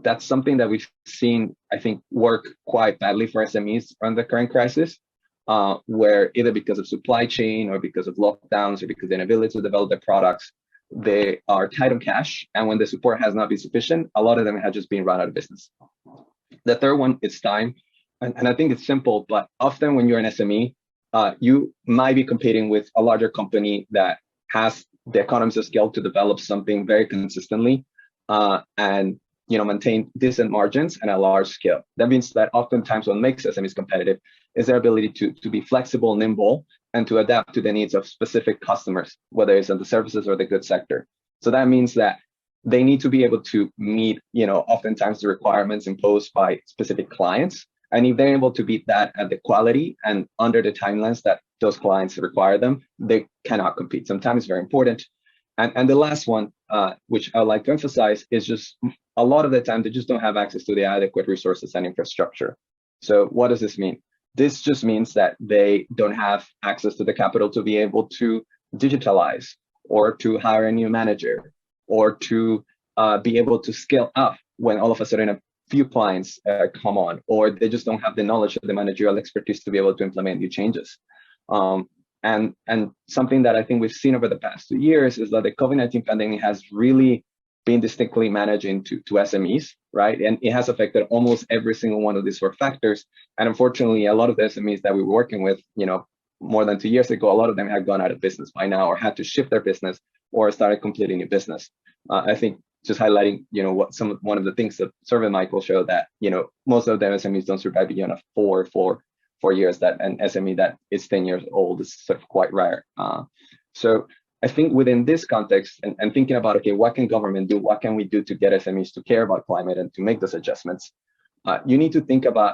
that's something that we've seen, I think, work quite badly for SMEs around the current crisis, where either because of supply chain or because of lockdowns or because of the inability to develop their products, they are tight on cash. And when the support has not been sufficient, a lot of them have just been run out of business. The third one is time. And I think it's simple, but often when you're an SME, you might be competing with a larger company that has the economies of scale to develop something very consistently and maintain decent margins and a large scale. That means that oftentimes what makes SMEs competitive is their ability to be flexible, nimble, and to adapt to the needs of specific customers, whether it's in the services or the goods sector. So that means that they need to be able to meet, oftentimes the requirements imposed by specific clients. And if they're able to beat that at the quality and under the timelines that those clients require them, they cannot compete. Sometimes it's very important. And the last one, which I would like to emphasize, is just a lot of the time they just don't have access to the adequate resources and infrastructure. So what does this mean? This just means that they don't have access to the capital to be able to digitalize, or to hire a new manager, or to be able to scale up when all of a sudden a few clients come on, or they just don't have the knowledge of the managerial expertise to be able to implement new changes. And something that I think we've seen over the past 2 years is that the COVID-19 pandemic has really being distinctly managed into SMEs, right? And it has affected almost every single one of these 4 factors. And unfortunately, a lot of the SMEs that we were working with, more than 2 years ago, a lot of them had gone out of business by now, or had to shift their business, or started completely new business. I think just highlighting, one of the things that survey Michael showed that, most of the SMEs don't survive beyond a 4 years. That an SME that is 10 years old is sort of quite rare. So I think within this context, and thinking about, okay, what can government do? What can we do to get SMEs to care about climate and to make those adjustments? You need to think about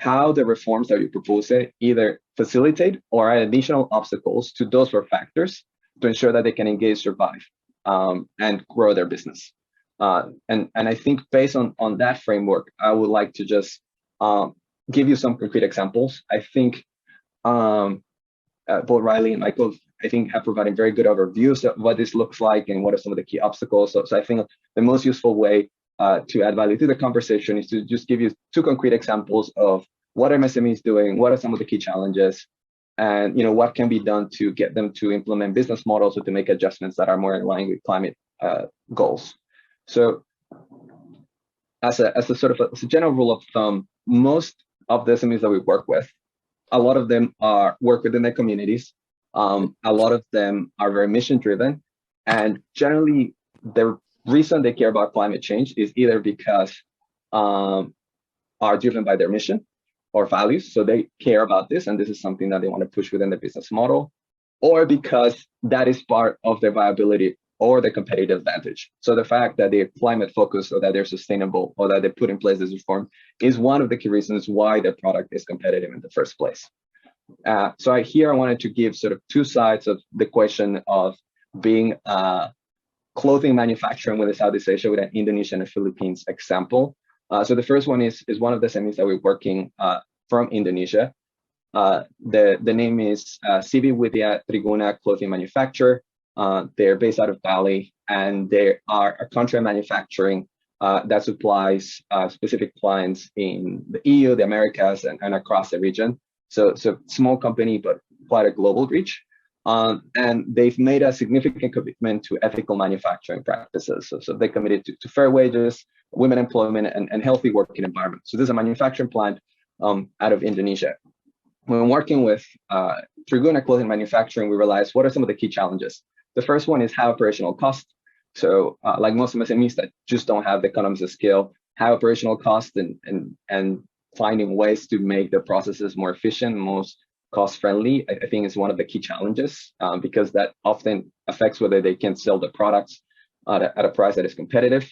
how the reforms that you propose either facilitate or add additional obstacles to those 4 factors to ensure that they can engage, survive, and grow their business. And I think based on that framework, I would like to just give you some concrete examples. I think both Riley and Michael, I think, have provided very good overviews of what this looks like and what are some of the key obstacles. So I think the most useful way to add value to the conversation is to just give you 2 concrete examples of what are SMEs doing, what are some of the key challenges, and what can be done to get them to implement business models or to make adjustments that are more in line with climate goals. So as a sort of a general rule of thumb, most of the SMEs that we work with, a lot of them work within their communities. A lot of them are very mission driven, and generally the reason they care about climate change is either because are driven by their mission or values, so they care about this and this is something that they want to push within the business model, or because that is part of their viability or their competitive advantage. So the fact that they're climate focused, or that they're sustainable, or that they put in place this reform is one of the key reasons why the product is competitive in the first place. So I wanted to give sort of 2 sides of the question of being clothing manufacturing within Southeast Asia with an Indonesia and the Philippines example. So the first one is one of the SMEs that we're working from Indonesia. The name is Sibi Widya Triguna Clothing Manufacturer. They're based out of Bali, and they are a contract manufacturing that supplies specific clients in the EU, the Americas, and across the region. So small company, but quite a global reach. And they've made a significant commitment to ethical manufacturing practices. So they committed to fair wages, women employment, and healthy working environment. So this is a manufacturing plant out of Indonesia. When working with Triguna Clothing Manufacturing, we realized what are some of the key challenges. The first one is high operational cost. So like most SMEs that just don't have the economies of scale, high operational cost and finding ways to make the processes more efficient, most cost-friendly, I think is one of the key challenges because that often affects whether they can sell the products at a price that is competitive.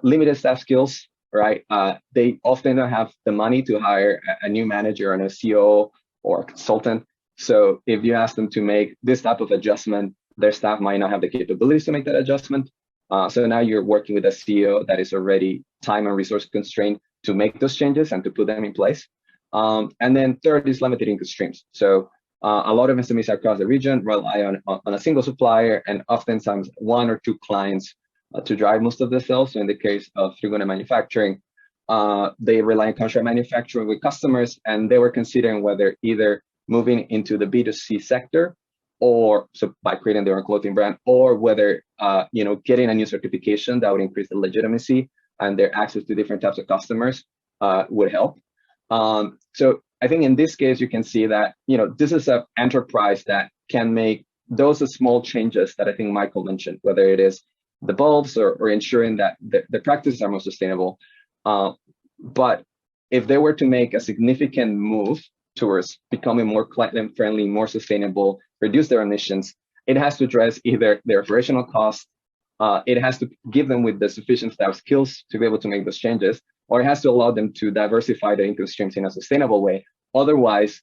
Limited staff skills, right? They often don't have the money to hire a new manager and a CEO or a consultant. So if you ask them to make this type of adjustment, their staff might not have the capabilities to make that adjustment. So now you're working with a CEO that is already time and resource constrained to make those changes and to put them in place. And then third is limited income streams. So a lot of SMEs across the region rely on a single supplier and oftentimes 1 or 2 clients to drive most of the sales. So in the case of Triguna Manufacturing, they rely on contract manufacturing with customers, and they were considering whether either moving into the B2C sector or so by creating their own clothing brand, or whether getting a new certification that would increase the legitimacy and their access to different types of customers would help. So I think in this case, you can see that, this is an enterprise that can make those small changes that I think Michael mentioned, whether it is the bulbs or ensuring that the practices are more sustainable. But if they were to make a significant move towards becoming more climate friendly, more sustainable, reduce their emissions, it has to address either their operational costs, it has to give them with the sufficient staff skills to be able to make those changes, or it has to allow them to diversify their income streams in a sustainable way. Otherwise,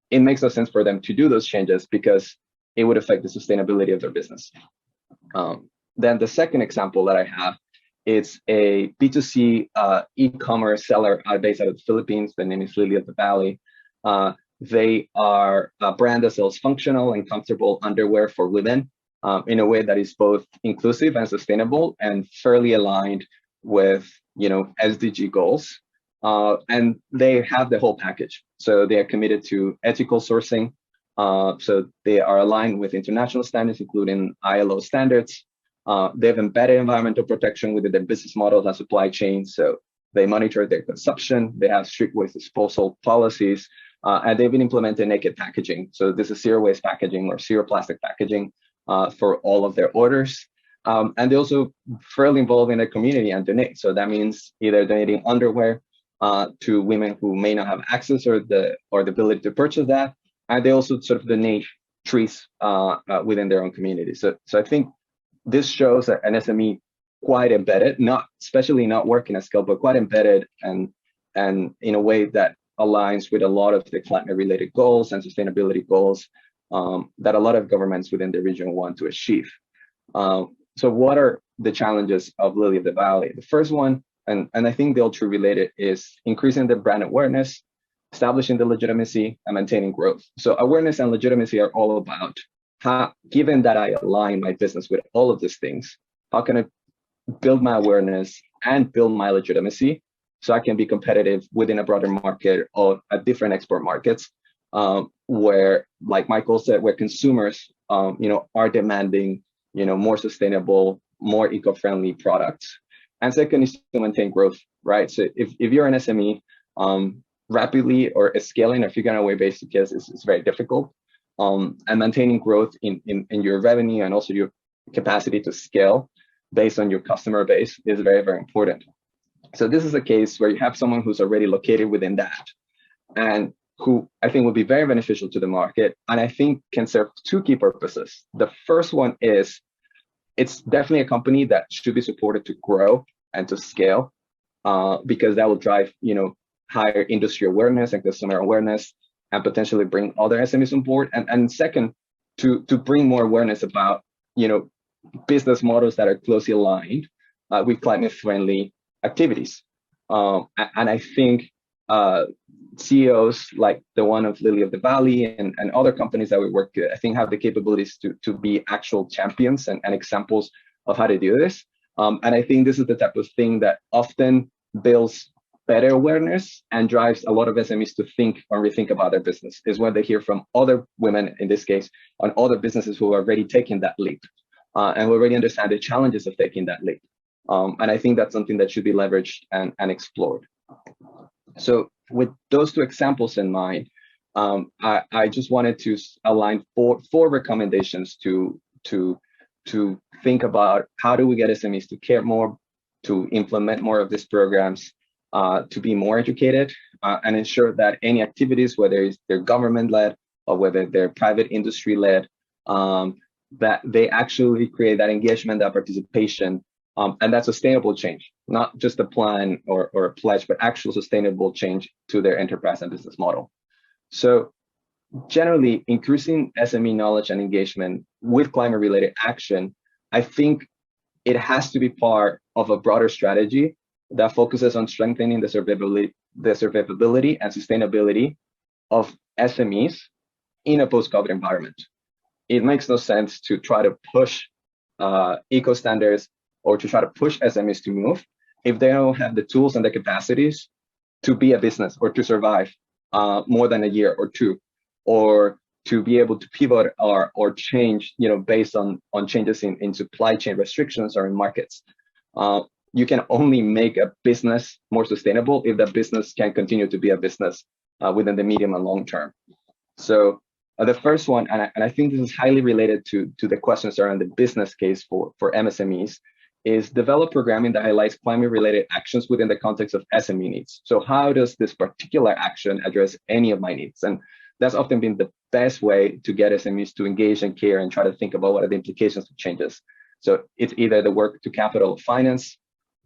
it makes no sense for them to do those changes because it would affect the sustainability of their business. Then the second example that I have is a B2C e-commerce seller based out of the Philippines. The name is Lily of the Valley. They are a brand that sells functional and comfortable underwear for women in a way that is both inclusive and sustainable and fairly aligned with SDG goals. And they have the whole package. So they are committed to ethical sourcing. So they are aligned with international standards, including ILO standards. They have embedded environmental protection within their business models and supply chains. So they monitor their consumption. They have strict waste disposal policies, and they've been implementing naked packaging. So this is zero waste packaging or zero plastic packaging for all of their orders. And they also fairly involved in the community and donate. So that means either donating underwear to women who may not have access or the ability to purchase that. And they also sort of donate trees within their own community. So I think this shows an SME quite embedded, especially not working at scale, but quite embedded and in a way that aligns with a lot of the climate-related goals and sustainability goals that a lot of governments within the region want to achieve. So what are the challenges of Lily of the Valley? The first one, and I think they're all true related, is increasing the brand awareness, establishing the legitimacy, and maintaining growth. So awareness and legitimacy are all about how, given that I align my business with all of these things, how can I build my awareness and build my legitimacy so I can be competitive within a broader market or at different export markets, where, like Michael said, where consumers, are demanding, more sustainable, more eco-friendly products. And second is to maintain growth, right? So if you're an SME, rapidly or scaling or figuring out a way basic is very difficult. And maintaining growth in your revenue and also your capacity to scale based on your customer base is very, very important. So this is a case where you have someone who's already located within that and who I think will be very beneficial to the market, and I think can serve two key purposes. The first one is it's definitely a company that should be supported to grow and to scale, because that will drive, higher industry awareness and customer awareness and potentially bring other SMEs on board. And second, to bring more awareness about, business models that are closely aligned with climate-friendly activities. And I think CEOs like the one of Lily of the Valley and other companies that we work with, I think have the capabilities to be actual champions and examples of how to do this. And I think this is the type of thing that often builds better awareness and drives a lot of SMEs to think or rethink about their business, is when they hear from other women, in this case, on other businesses who are already taking that leap and who already understand the challenges of taking that leap. And I think that's something that should be leveraged and explored. So with those two examples in mind, I just wanted to align four recommendations to think about how do we get SMEs to care more, to implement more of these programs, to be more educated, and ensure that any activities, whether they're government-led or whether they're private industry-led, that they actually create that engagement, that participation, and that sustainable change, not just a plan or a pledge, but actual sustainable change to their enterprise and business model. So generally, increasing SME knowledge and engagement with climate-related action, I think it has to be part of a broader strategy that focuses on strengthening the survivability and sustainability of SMEs in a post-COVID environment. It makes no sense to try to push eco standards or to try to push SMEs to move if they don't have the tools and the capacities to be a business or to survive more than a year or two, or to be able to pivot or change, based on changes in supply chain restrictions or in markets. You can only make a business more sustainable if that business can continue to be a business within the medium and long term. So the first one, and I think this is highly related to the questions around the business case for MSMEs, is develop programming that highlights climate-related actions within the context of SME needs. So how does this particular action address any of my needs? And that's often been the best way to get SMEs to engage and care and try to think about what are the implications of changes. So it's either the work to capital finance,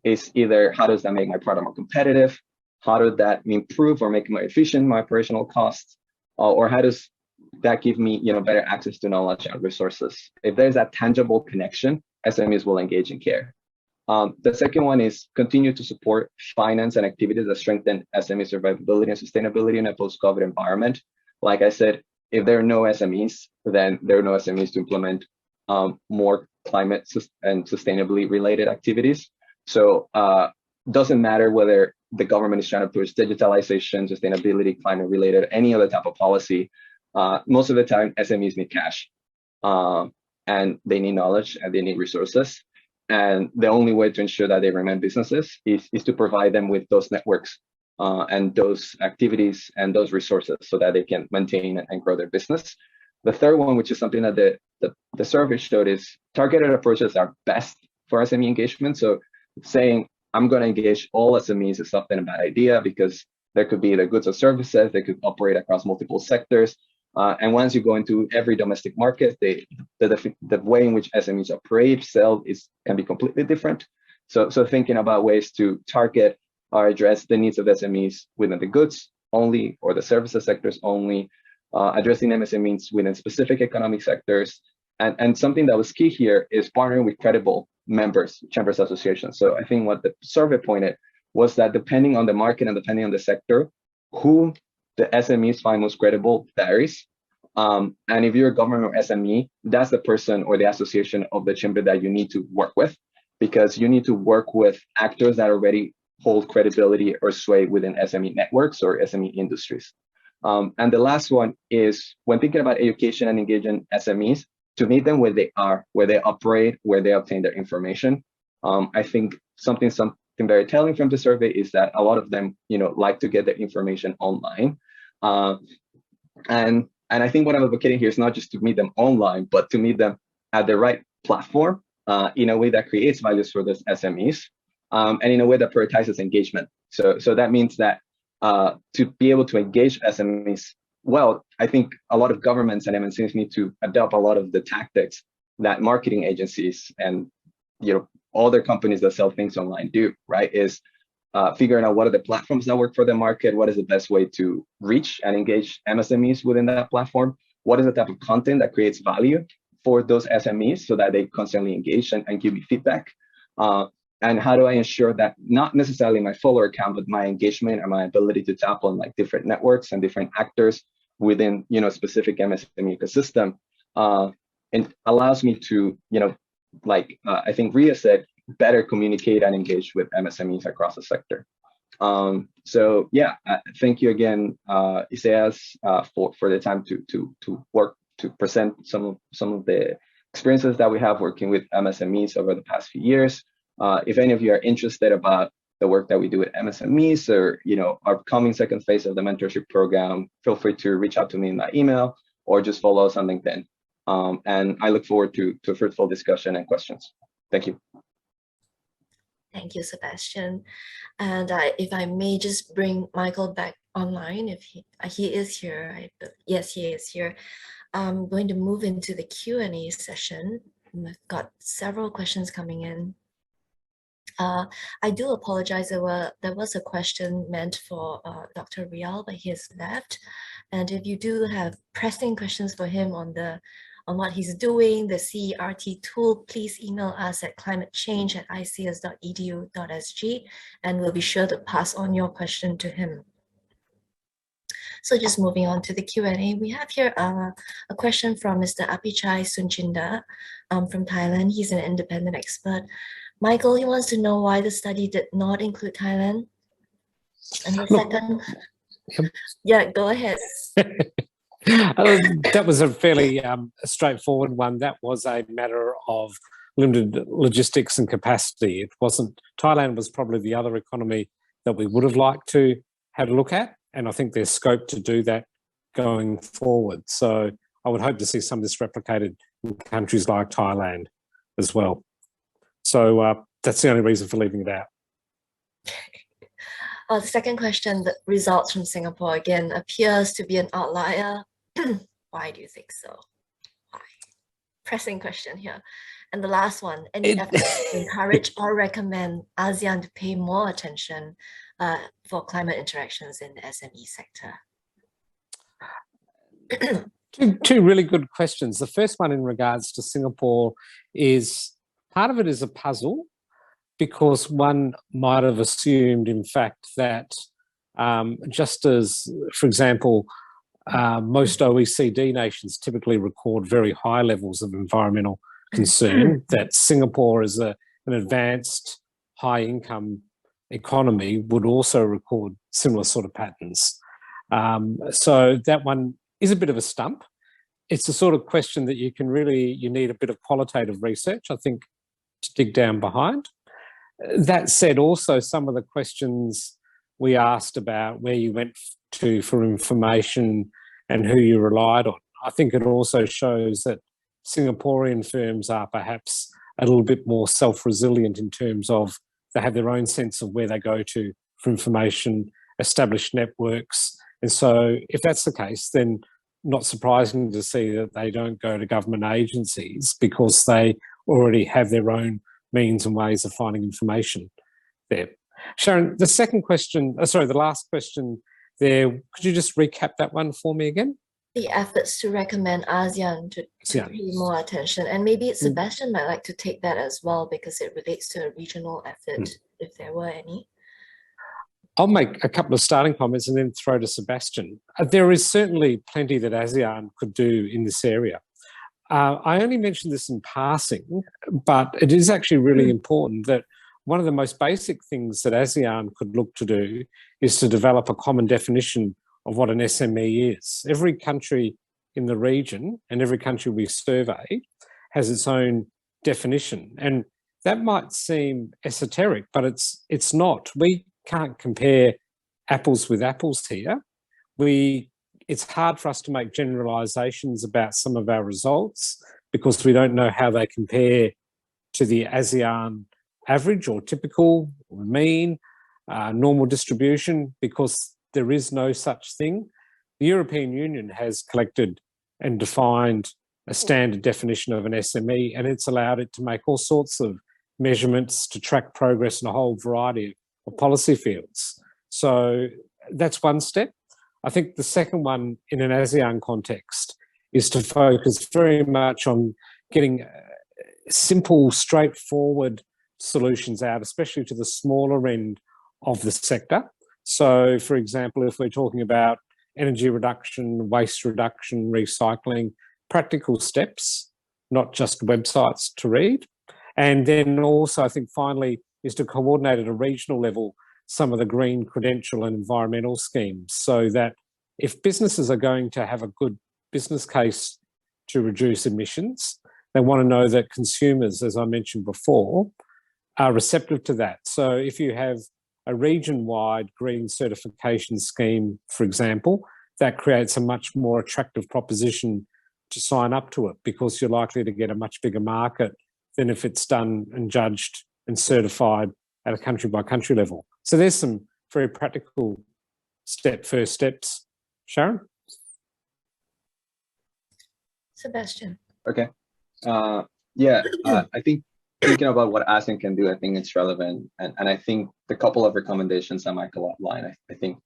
it's either how does that make my product more competitive, how does that improve or make more efficient my operational costs, or how does that give me better access to knowledge and resources. If there's that tangible connection, SMEs will engage and care. The second one is continue to support finance and activities that strengthen SME survivability and sustainability in a post-COVID environment. Like I said, if there are no SMEs, then there are no SMEs to implement more climate and sustainably related activities. So doesn't matter whether the government is trying to push digitalization, sustainability, climate related, any other type of policy. Most of the time, SMEs need cash and they need knowledge and they need resources. And the only way to ensure that they remain businesses is to provide them with those networks and those activities and those resources so that they can maintain and grow their business. The third one, which is something that the survey showed, is targeted approaches are best for SME engagement. So saying, I'm going to engage all SMEs is often a bad idea because there could be either goods or services, they could operate across multiple sectors. And once you go into every domestic market, the way in which SMEs operate, sell can be completely different. So thinking about ways to target or address the needs of SMEs within the goods only or the services sectors only, addressing MSMEs within specific economic sectors. And something that was key here is partnering with credible members, chambers associations. So I think what the survey pointed was that depending on the market and depending on the sector, who the SMEs find most credible varies. And if you're a government or SME, that's the person or the association of the chamber that you need to work with, because you need to work with actors that already hold credibility or sway within SME networks or SME industries. And the last one is when thinking about education and engaging SMEs, to meet them where they are, where they operate, where they obtain their information. I think something very telling from the survey is that a lot of them, like to get their information online. And I think what I'm advocating here is not just to meet them online, but to meet them at the right platform in a way that creates values for those SMEs and in a way that prioritizes engagement. So that means that to be able to engage SMEs well, I think a lot of governments and MNCs need to adopt a lot of the tactics that marketing agencies and all their companies that sell things online do, right? Is figuring out what are the platforms that work for the market, what is the best way to reach and engage MSMEs within that platform, what is the type of content that creates value for those SMEs so that they constantly engage and give me feedback. And how do I ensure that not necessarily my follower count, but my engagement and my ability to tap on like different networks and different actors within specific MSME ecosystem, and allows me to I think Ria said, better communicate and engage with MSMEs across the sector. So yeah, thank you again, ISEAS, for the time to work to present some of the experiences that we have working with MSMEs over the past few years. If any of you are interested about the work that we do with MSMEs or our coming second phase of the mentorship program, feel free to reach out to me in my email or just follow us on LinkedIn. And I look forward to a fruitful discussion and questions. Thank you. Thank you, Sebastian. And if I may just bring Michael back online, if he is here. Yes, he is here. I'm going to move into the Q&A session. I've got several questions coming in. I do apologize. There was a question meant for Dr. Ryal, but he has left. And if you do have pressing questions for him on what he's doing, the CERT tool, please email us at climatechange@iseas.edu.sg, and we'll be sure to pass on your question to him. So just moving on to the Q&A, we have here a question from Mr. Apichai Sunchinda from Thailand. He's an independent expert. Michael, he wants to know why the study did not include Thailand. And the second, yeah, go ahead. That was a fairly straightforward one. That was a matter of limited logistics and capacity. It wasn't, Thailand was probably the other economy that we would have liked to have a look at. And I think there's scope to do that going forward. So I would hope to see some of this replicated in countries like Thailand as well. So that's the only reason for leaving it out. The second question, the results from Singapore again appears to be an outlier. Why do you think so? Why? Pressing question here. And the last one, any efforts to encourage or recommend ASEAN to pay more attention for climate interactions in the SME sector? Two really good questions. The first one in regards to Singapore is, part of it is a puzzle, because one might have assumed, in fact, that just as, for example, most OECD nations typically record very high levels of environmental concern, that Singapore as an advanced high-income economy would also record similar sort of patterns. So that one is a bit of a stump. It's the sort of question that you need a bit of qualitative research. I think to dig down behind. That said, also some of the questions we asked about where you went to for information and who you relied on, I think it also shows that Singaporean firms are perhaps a little bit more self-resilient in terms of they have their own sense of where they go to for information, established networks. And so if that's the case, then not surprising to see that they don't go to government agencies because they already have their own means and ways of finding information there. Sharon, the second question, the last question there, could you just recap that one for me again? The efforts to recommend ASEAN to pay more attention. And maybe Sebastian might like to take that as well because it relates to a regional effort, if there were any. I'll make a couple of starting comments and then throw to Sebastian. There is certainly plenty that ASEAN could do in this area. I only mentioned this in passing, but it is actually really important that one of the most basic things that ASEAN could look to do is to develop a common definition of what an SME is. Every country in the region and every country we survey has its own definition. And that might seem esoteric, but it's not. We can't compare apples with apples here. It's hard for us to make generalizations about some of our results because we don't know how they compare to the ASEAN average or typical or mean, normal distribution, because there is no such thing. The European Union has collected and defined a standard definition of an SME, and it's allowed it to make all sorts of measurements to track progress in a whole variety of policy fields. So that's one step. I think the second one in an ASEAN context is to focus very much on getting simple, straightforward solutions out, especially to the smaller end of the sector. So, for example, if we're talking about energy reduction, waste reduction, recycling, practical steps, not just websites to read. And then also, I think finally, is to coordinate at a regional level some of the green credential and environmental schemes so that if businesses are going to have a good business case to reduce emissions, they want to know that consumers, as I mentioned before, are receptive to that. So if you have a region-wide green certification scheme, for example, that creates a much more attractive proposition to sign up to it because you're likely to get a much bigger market than if it's done and judged and certified at a country-by-country level. So there's some very practical first steps. Sharon? Sebastian. Okay. I think thinking about what ASEAN can do, I think it's relevant. And I think the couple of recommendations that Michael outlined, I think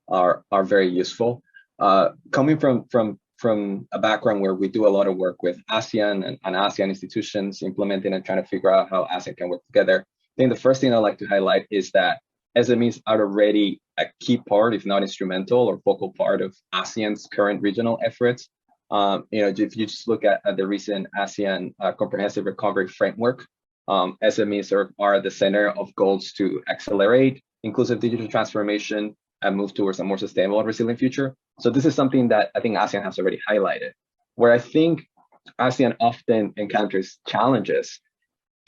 are very useful. Coming from a background where we do a lot of work with ASEAN and ASEAN institutions implementing and trying to figure out how ASEAN can work together, I think the first thing I'd like to highlight is that SMEs are already a key part, if not instrumental or focal part of ASEAN's current regional efforts. If you just look at the recent ASEAN Comprehensive Recovery Framework, SMEs are at the center of goals to accelerate inclusive digital transformation and move towards a more sustainable and resilient future. So this is something that I think ASEAN has already highlighted. Where I think ASEAN often encounters challenges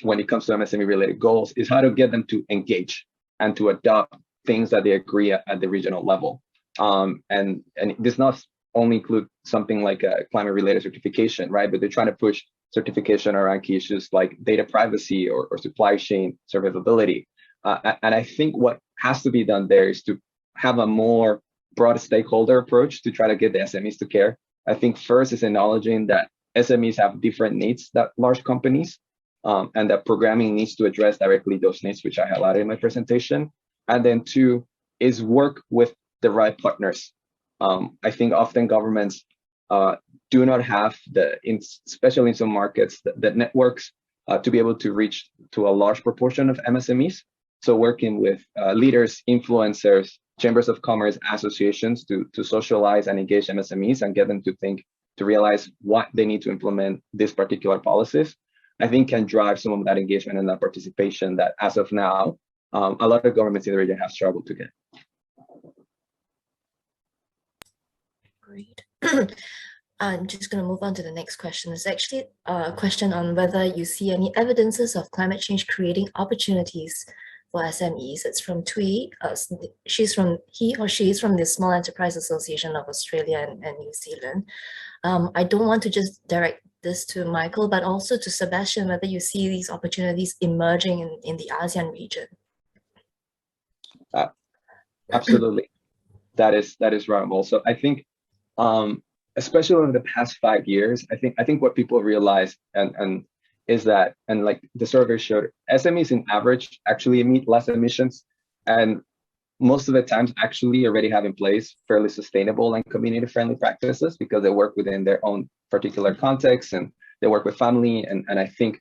when it comes to MSME-related goals is how to get them to engage and to adopt things that they agree at the regional level. And this not only include something like a climate-related certification, right? But they're trying to push certification around key issues like data privacy or supply chain survivability. And I think what has to be done there is to have a more broad stakeholder approach to try to get the SMEs to care. I think first is acknowledging that SMEs have different needs that large companies, and that programming needs to address directly those needs, which I highlighted in my presentation. And then two is work with the right partners. I think often governments do not have especially in some markets, the networks to be able to reach to a large proportion of MSMEs. So working with leaders, influencers, chambers of commerce, associations to socialize and engage MSMEs and get them to realize what they need to implement these particular policies, I think can drive some of that engagement and that participation that as of now, a lot of governments in the region have struggled to get. Great. I'm just going to move on to the next question. It's actually a question on whether you see any evidences of climate change creating opportunities for SMEs. It's from Tui. He or she is from the Small Enterprise Association of Australia and New Zealand. I don't want to just direct this to Michael, but also to Sebastian, whether you see these opportunities emerging in the ASEAN region. Absolutely, that is right. Also, I think, especially over the past 5 years, I think what people realize and is that, and like the survey showed, SMEs in average actually emit less emissions, and most of the times actually already have in place fairly sustainable and community-friendly practices because they work within their own particular context and they work with family, and I think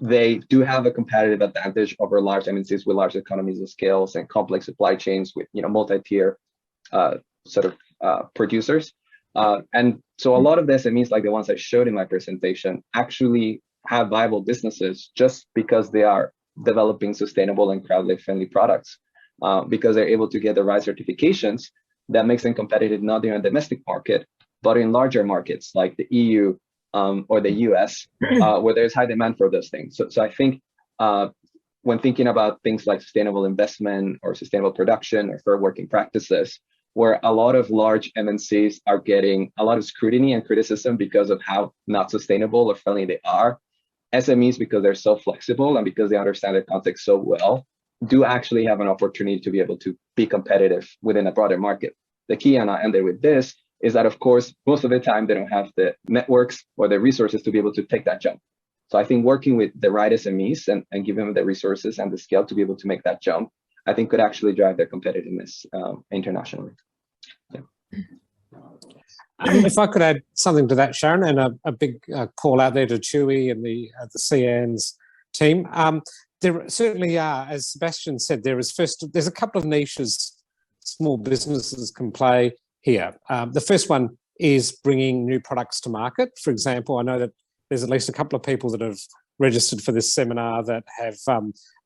they do have a competitive advantage over large MNCs with large economies of scales and complex supply chains with multi-tier producers. And so a lot of the SMEs, like the ones I showed in my presentation, actually have viable businesses just because they are developing sustainable and crowd-friendly products, because they're able to get the right certifications that makes them competitive not in a domestic market, but in larger markets like the EU or the US, where there's high demand for those things. So I think when thinking about things like sustainable investment or sustainable production or fair working practices, where a lot of large MNCs are getting a lot of scrutiny and criticism because of how not sustainable or friendly they are, SMEs, because they're so flexible and because they understand the context so well, do actually have an opportunity to be able to be competitive within a broader market. The key, and I ended with this, is that of course, most of the time they don't have the networks or the resources to be able to take that jump. So I think working with the right SMEs and giving them the resources and the scale to be able to make that jump, I think could actually drive their competitiveness internationally. Yeah. If I could add something to that, Sharon, and a big call out there to Chewy and the SEA's team. There certainly are, as Sebastian said, there's a couple of niches small businesses can play here. The first one is bringing new products to market. For example, I know that there's at least a couple of people that have registered for this seminar that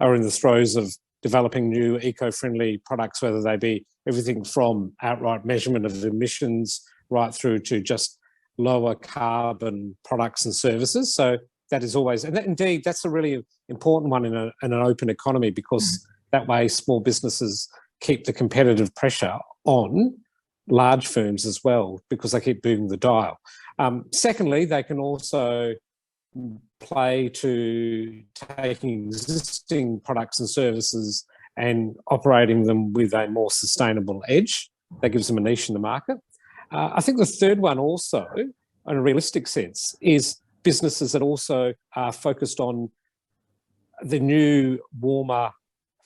are in the throes of developing new eco-friendly products, whether they be everything from outright measurement of emissions right through to just lower carbon products and services. So that is always, and indeed, that's a really important one in an open economy, because that way small businesses keep the competitive pressure on large firms as well, because they keep moving the dial. Secondly, they can also play to taking existing products and services and operating them with a more sustainable edge. That gives them a niche in the market. I think the third one also, in a realistic sense, is businesses that also are focused on the new, warmer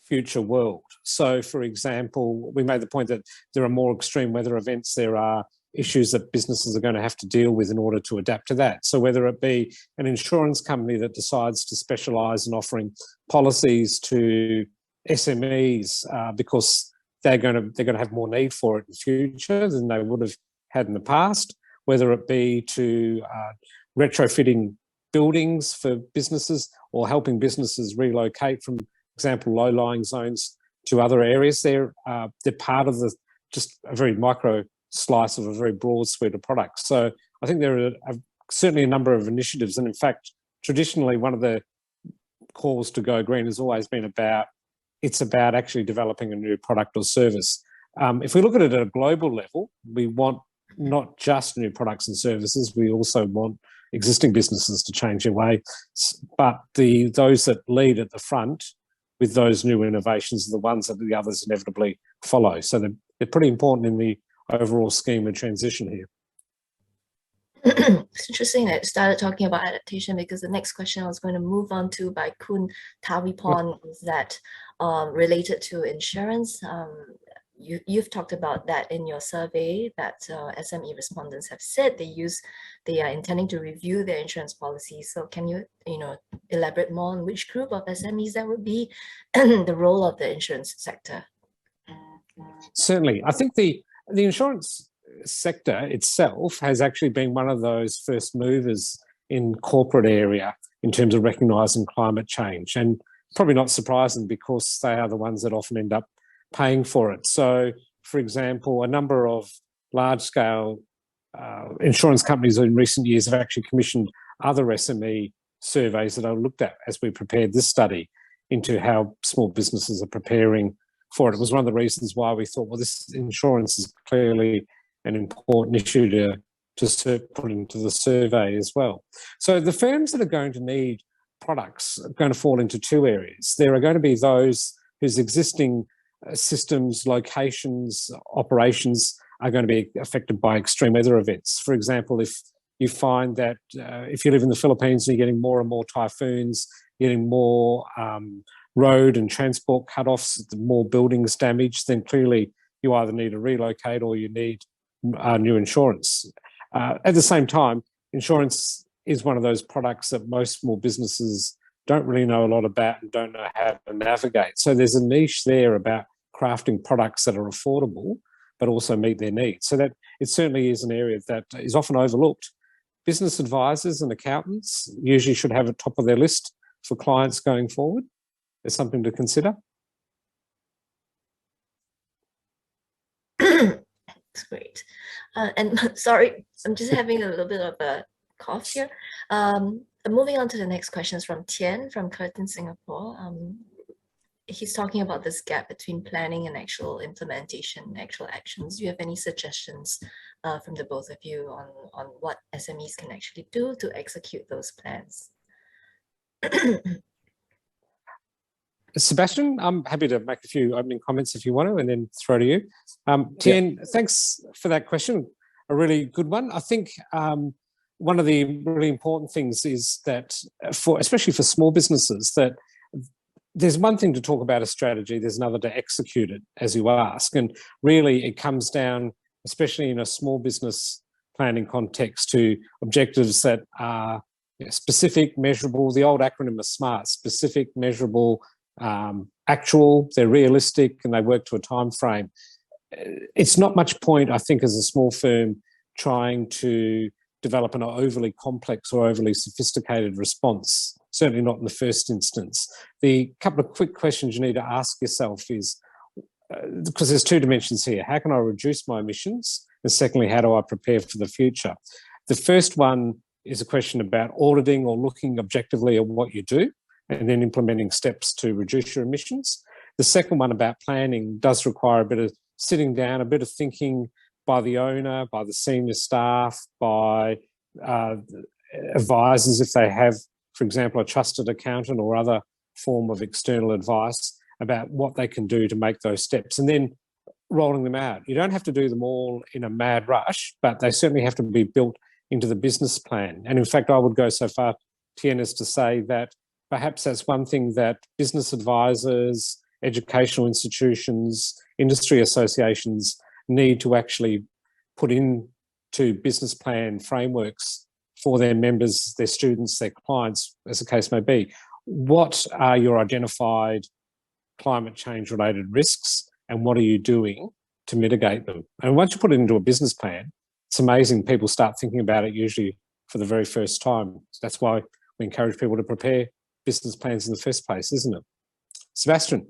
future world. So, for example, we made the point that there are more extreme weather events, there are issues that businesses are going to have to deal with in order to adapt to that. So whether it be an insurance company that decides to specialise in offering policies to SMEs because they're going to have more need for it in the future than they would have had in the past, whether it be to retrofitting buildings for businesses or helping businesses relocate from, for example, low-lying zones to other areas. They're part of just a very micro slice of a very broad suite of products. So I think there are certainly a number of initiatives. And in fact, traditionally, one of the calls to go green has always been about actually developing a new product or service. If we look at it at a global level, we want not just new products and services, we also want existing businesses to change their way. But those that lead at the front with those new innovations are the ones that the others inevitably follow. So they're pretty important in the overall scheme of transition here. It's interesting that I started talking about adaptation, because the next question I was going to move on to by Kun Tawipon is that related to insurance. You've talked about that in your survey, that SME respondents have said they are intending to review their insurance policies. So can you elaborate more on which group of SMEs that would be and the role of the insurance sector? Certainly. I think the insurance sector itself has actually been one of those first movers in corporate area in terms of recognising climate change, and probably not surprising because they are the ones that often end up paying for it. So, for example, a number of large-scale insurance companies in recent years have actually commissioned other SME surveys that I looked at as we prepared this study into how small businesses are preparing for it. It was one of the reasons why we thought, well, this insurance is clearly an important issue to put into the survey as well. So the firms that are going to need products are going to fall into two areas. There are going to be those whose existing systems, locations, operations are going to be affected by extreme weather events. For example, if you find that if you live in the Philippines, you're getting more and more typhoons, getting more road and transport cut-offs, more buildings damaged, then clearly you either need to relocate or you need new insurance. At the same time, insurance is one of those products that most small businesses don't really know a lot about and don't know how to navigate. So there's a niche there about crafting products that are affordable, but also meet their needs. So that it certainly is an area that is often overlooked. Business advisors and accountants usually should have it top of their list for clients going forward. There's something to consider. That's great. And sorry, I'm just having a little bit of a cough here. Moving on to the next questions from Tian from Curtin, Singapore. He's talking about this gap between planning and actual implementation, actual actions. Do you have any suggestions from the both of you on what SMEs can actually do to execute those plans? Sebastian, I'm happy to make a few opening comments if you want to, and then throw to you. Tian, thanks for that question. A really good one. I think one of the really important things is that, especially for small businesses, that there's one thing to talk about a strategy, there's another to execute it, as you ask. And really it comes down, especially in a small business planning context, to objectives that are specific, measurable. The old acronym is SMART: specific, measurable, actual, they're realistic, and they work to a time frame. It's not much point, I think, as a small firm trying to develop an overly complex or overly sophisticated response, certainly not in the first instance. The couple of quick questions you need to ask yourself is, because there's two dimensions here, how can I reduce my emissions? And secondly, how do I prepare for the future? The first one is a question about auditing or looking objectively at what you do and then implementing steps to reduce your emissions. The second one about planning does require a bit of sitting down, a bit of thinking by the owner, by the senior staff, by advisors if they have, for example, a trusted accountant or other form of external advice about what they can do to make those steps, and then rolling them out. You don't have to do them all in a mad rush, but they certainly have to be built into the business plan. And in fact, I would go so far, Tian, as to say that perhaps that's one thing that business advisors, educational institutions, industry associations need to actually put into business plan frameworks for their members, their students, their clients, as the case may be. What are your identified climate change related risks and what are you doing to mitigate them? And once you put it into a business plan, it's amazing people start thinking about it usually for the very first time. That's why we encourage people to prepare business plans in the first place, isn't it? Sebastian.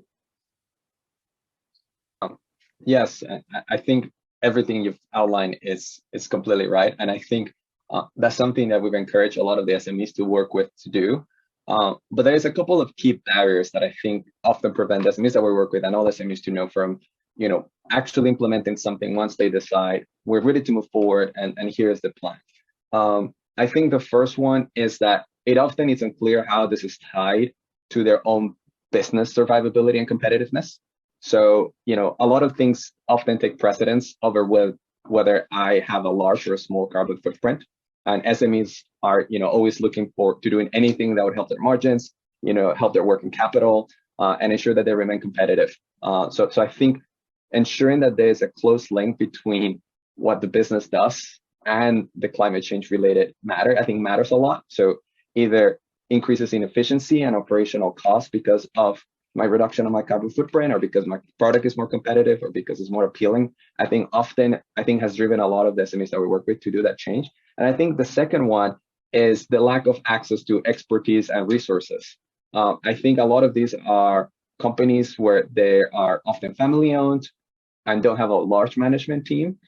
Yes, I think everything you've outlined is completely right. And I think that's something that we've encouraged a lot of the SMEs to work with to do. But there's a couple of key barriers that I think often prevent SMEs that we work with and all SMEs to know from, actually implementing something once they decide we're ready to move forward and here's the plan. I think the first one is that it often isn't clear how this is tied to their own business survivability and competitiveness. So, a lot of things often take precedence over whether I have a large or a small carbon footprint. And SMEs are, always looking to doing anything that would help their margins, help their working capital, and ensure that they remain competitive. So I think ensuring that there's a close link between what the business does and the climate change related matter, I think matters a lot. So either increases in efficiency and operational costs because of my reduction of my carbon footprint, or because my product is more competitive, or because it's more appealing, I think has driven a lot of the SMEs that we work with to do that change. And I think the second one is the lack of access to expertise and resources. I think a lot of these are companies where they are often family owned and don't have a large management team.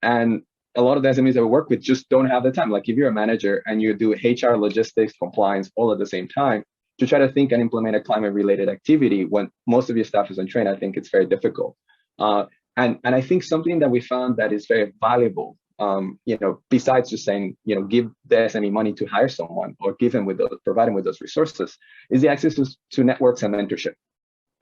And a lot of the SMEs that we work with just don't have the time. Like if you're a manager and you do HR, logistics, compliance all at the same time, to try to think and implement a climate related activity when most of your staff is untrained, I think it's very difficult. And I think something that we found that is very valuable, besides just saying, give the SME money to hire someone or provide them with those resources, is the access to networks and mentorship.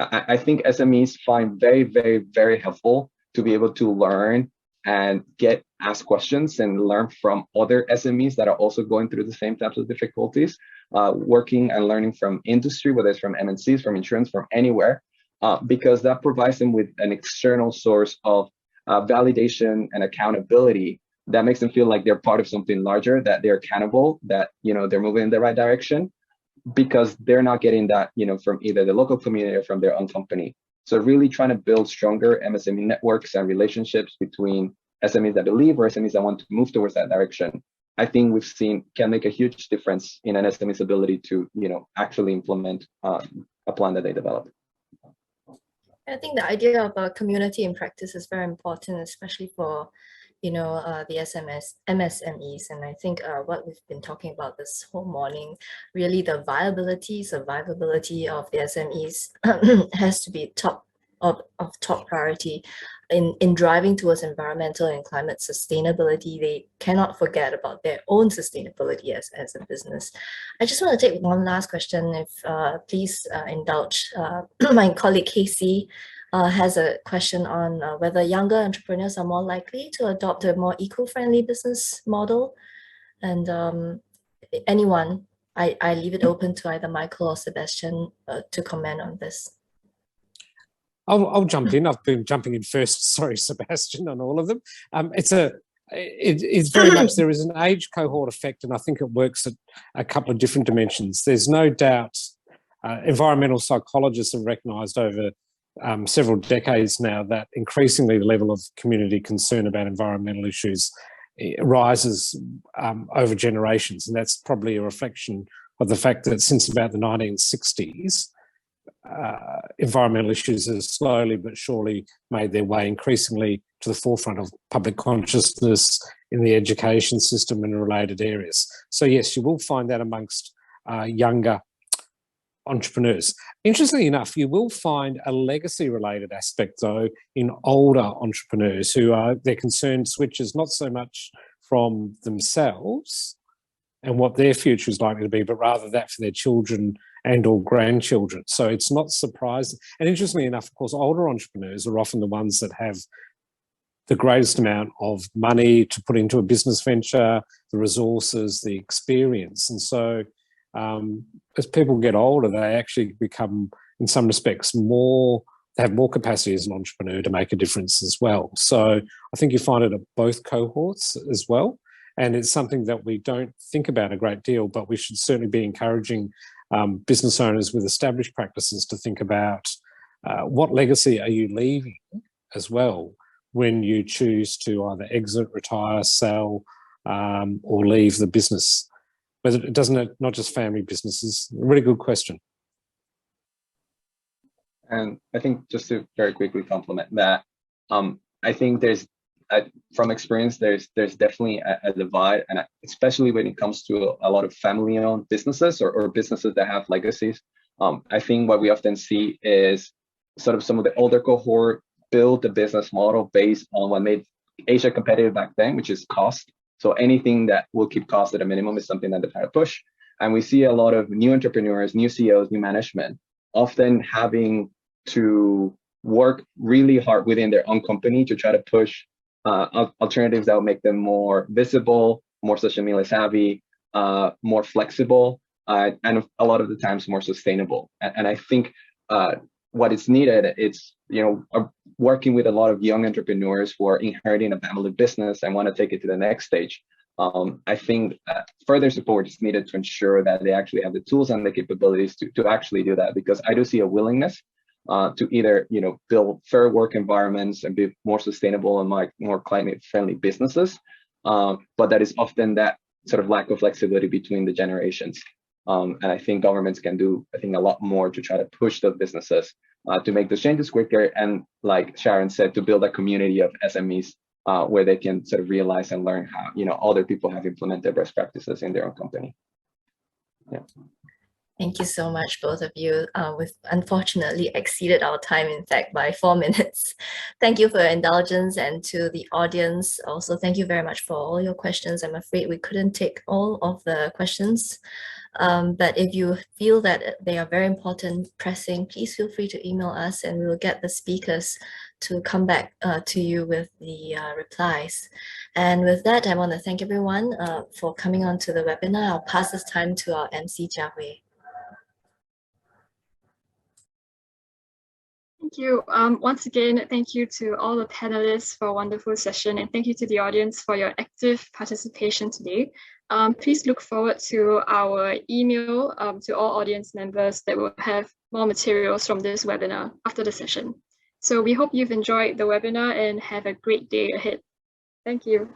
I think SMEs find very, very, very helpful to be able to learn and get asked questions and learn from other SMEs that are also going through the same types of difficulties, working and learning from industry, whether it's from MNCs, from insurance, from anywhere, because that provides them with an external source of validation and accountability that makes them feel like they're part of something larger, that they're accountable, that they're moving in the right direction, because they're not getting that from either the local community or from their own company. So really trying to build stronger MSME networks and relationships between SMEs that believe or SMEs that want to move towards that direction, I think we've seen can make a huge difference in an SME's ability to actually implement a plan that they develop. I think the idea of a community in practice is very important, especially for the MSMEs. And I think what we've been talking about this whole morning, really the survivability of the SMEs has to be top priority in driving towards environmental and climate sustainability. They cannot forget about their own sustainability as a business. I just want to take one last question, if please indulge. My colleague Casey has a question on whether younger entrepreneurs are more likely to adopt a more eco-friendly business model. And anyone, I leave it open to either Michael or Sebastian to comment on this. I'll jump in. I've been jumping in first. Sorry, Sebastian, on all of them. It's very much, there is an age cohort effect, and I think it works at a couple of different dimensions. There's no doubt environmental psychologists have recognised over several decades now that increasingly the level of community concern about environmental issues rises over generations, and that's probably a reflection of the fact that since about the 1960s, environmental issues have slowly but surely made their way increasingly to the forefront of public consciousness in the education system and related areas. So yes, you will find that amongst younger entrepreneurs. Interestingly enough, you will find a legacy-related aspect, though, in older entrepreneurs who are, their concern switches not so much from themselves and what their future is likely to be, but rather that for their children and or grandchildren. So it's not surprising. And interestingly enough, of course, older entrepreneurs are often the ones that have the greatest amount of money to put into a business venture, the resources, the experience. And so as people get older, they actually become, in some respects, they have more capacity as an entrepreneur to make a difference as well. So I think you find it at both cohorts as well. And it's something that we don't think about a great deal, but we should certainly be encouraging business owners with established practices to think about what legacy are you leaving as well when you choose to either exit, retire, sell, or leave the business. But it doesn't, not just family businesses. A really good question. And I think just to very quickly complement that, I think there's, from experience, there's definitely a divide, and especially when it comes to a lot of family-owned businesses or businesses that have legacies. I think what we often see is sort of some of the older cohort build the business model based on what made Asia competitive back then, which is cost. So anything that will keep costs at a minimum is something that they try to push. And we see a lot of new entrepreneurs, new CEOs, new management, often having to work really hard within their own company to try to push alternatives that will make them more visible, more social media savvy, more flexible, and a lot of the times more sustainable. And I think what is needed, it's working with a lot of young entrepreneurs who are inheriting a family business and want to take it to the next stage. I think further support is needed to ensure that they actually have the tools and the capabilities to actually do that, because I do see a willingness to either build fair work environments and be more sustainable and more climate friendly businesses, but that is often that sort of lack of flexibility between the generations. And I think governments can do, a lot more to try to push those businesses to make those changes quicker, and like Sharon said, to build a community of SMEs where they can sort of realize and learn how, other people have implemented best practices in their own company. Yeah. Thank you so much, both of you. We've unfortunately exceeded our time, in fact, by 4 minutes. Thank you for your indulgence, and to the audience, also thank you very much for all your questions. I'm afraid we couldn't take all of the questions, but if you feel that they are very important, pressing, please feel free to email us and we will get the speakers to come back to you with the replies. And with that, I want to thank everyone for coming on to the webinar. I'll pass this time to our MC, Jia Hui. Thank you. Once again, thank you to all the panelists for a wonderful session, and thank you to the audience for your active participation today. Please look forward to our email to all audience members that will have more materials from this webinar after the session. So we hope you've enjoyed the webinar and have a great day ahead. Thank you.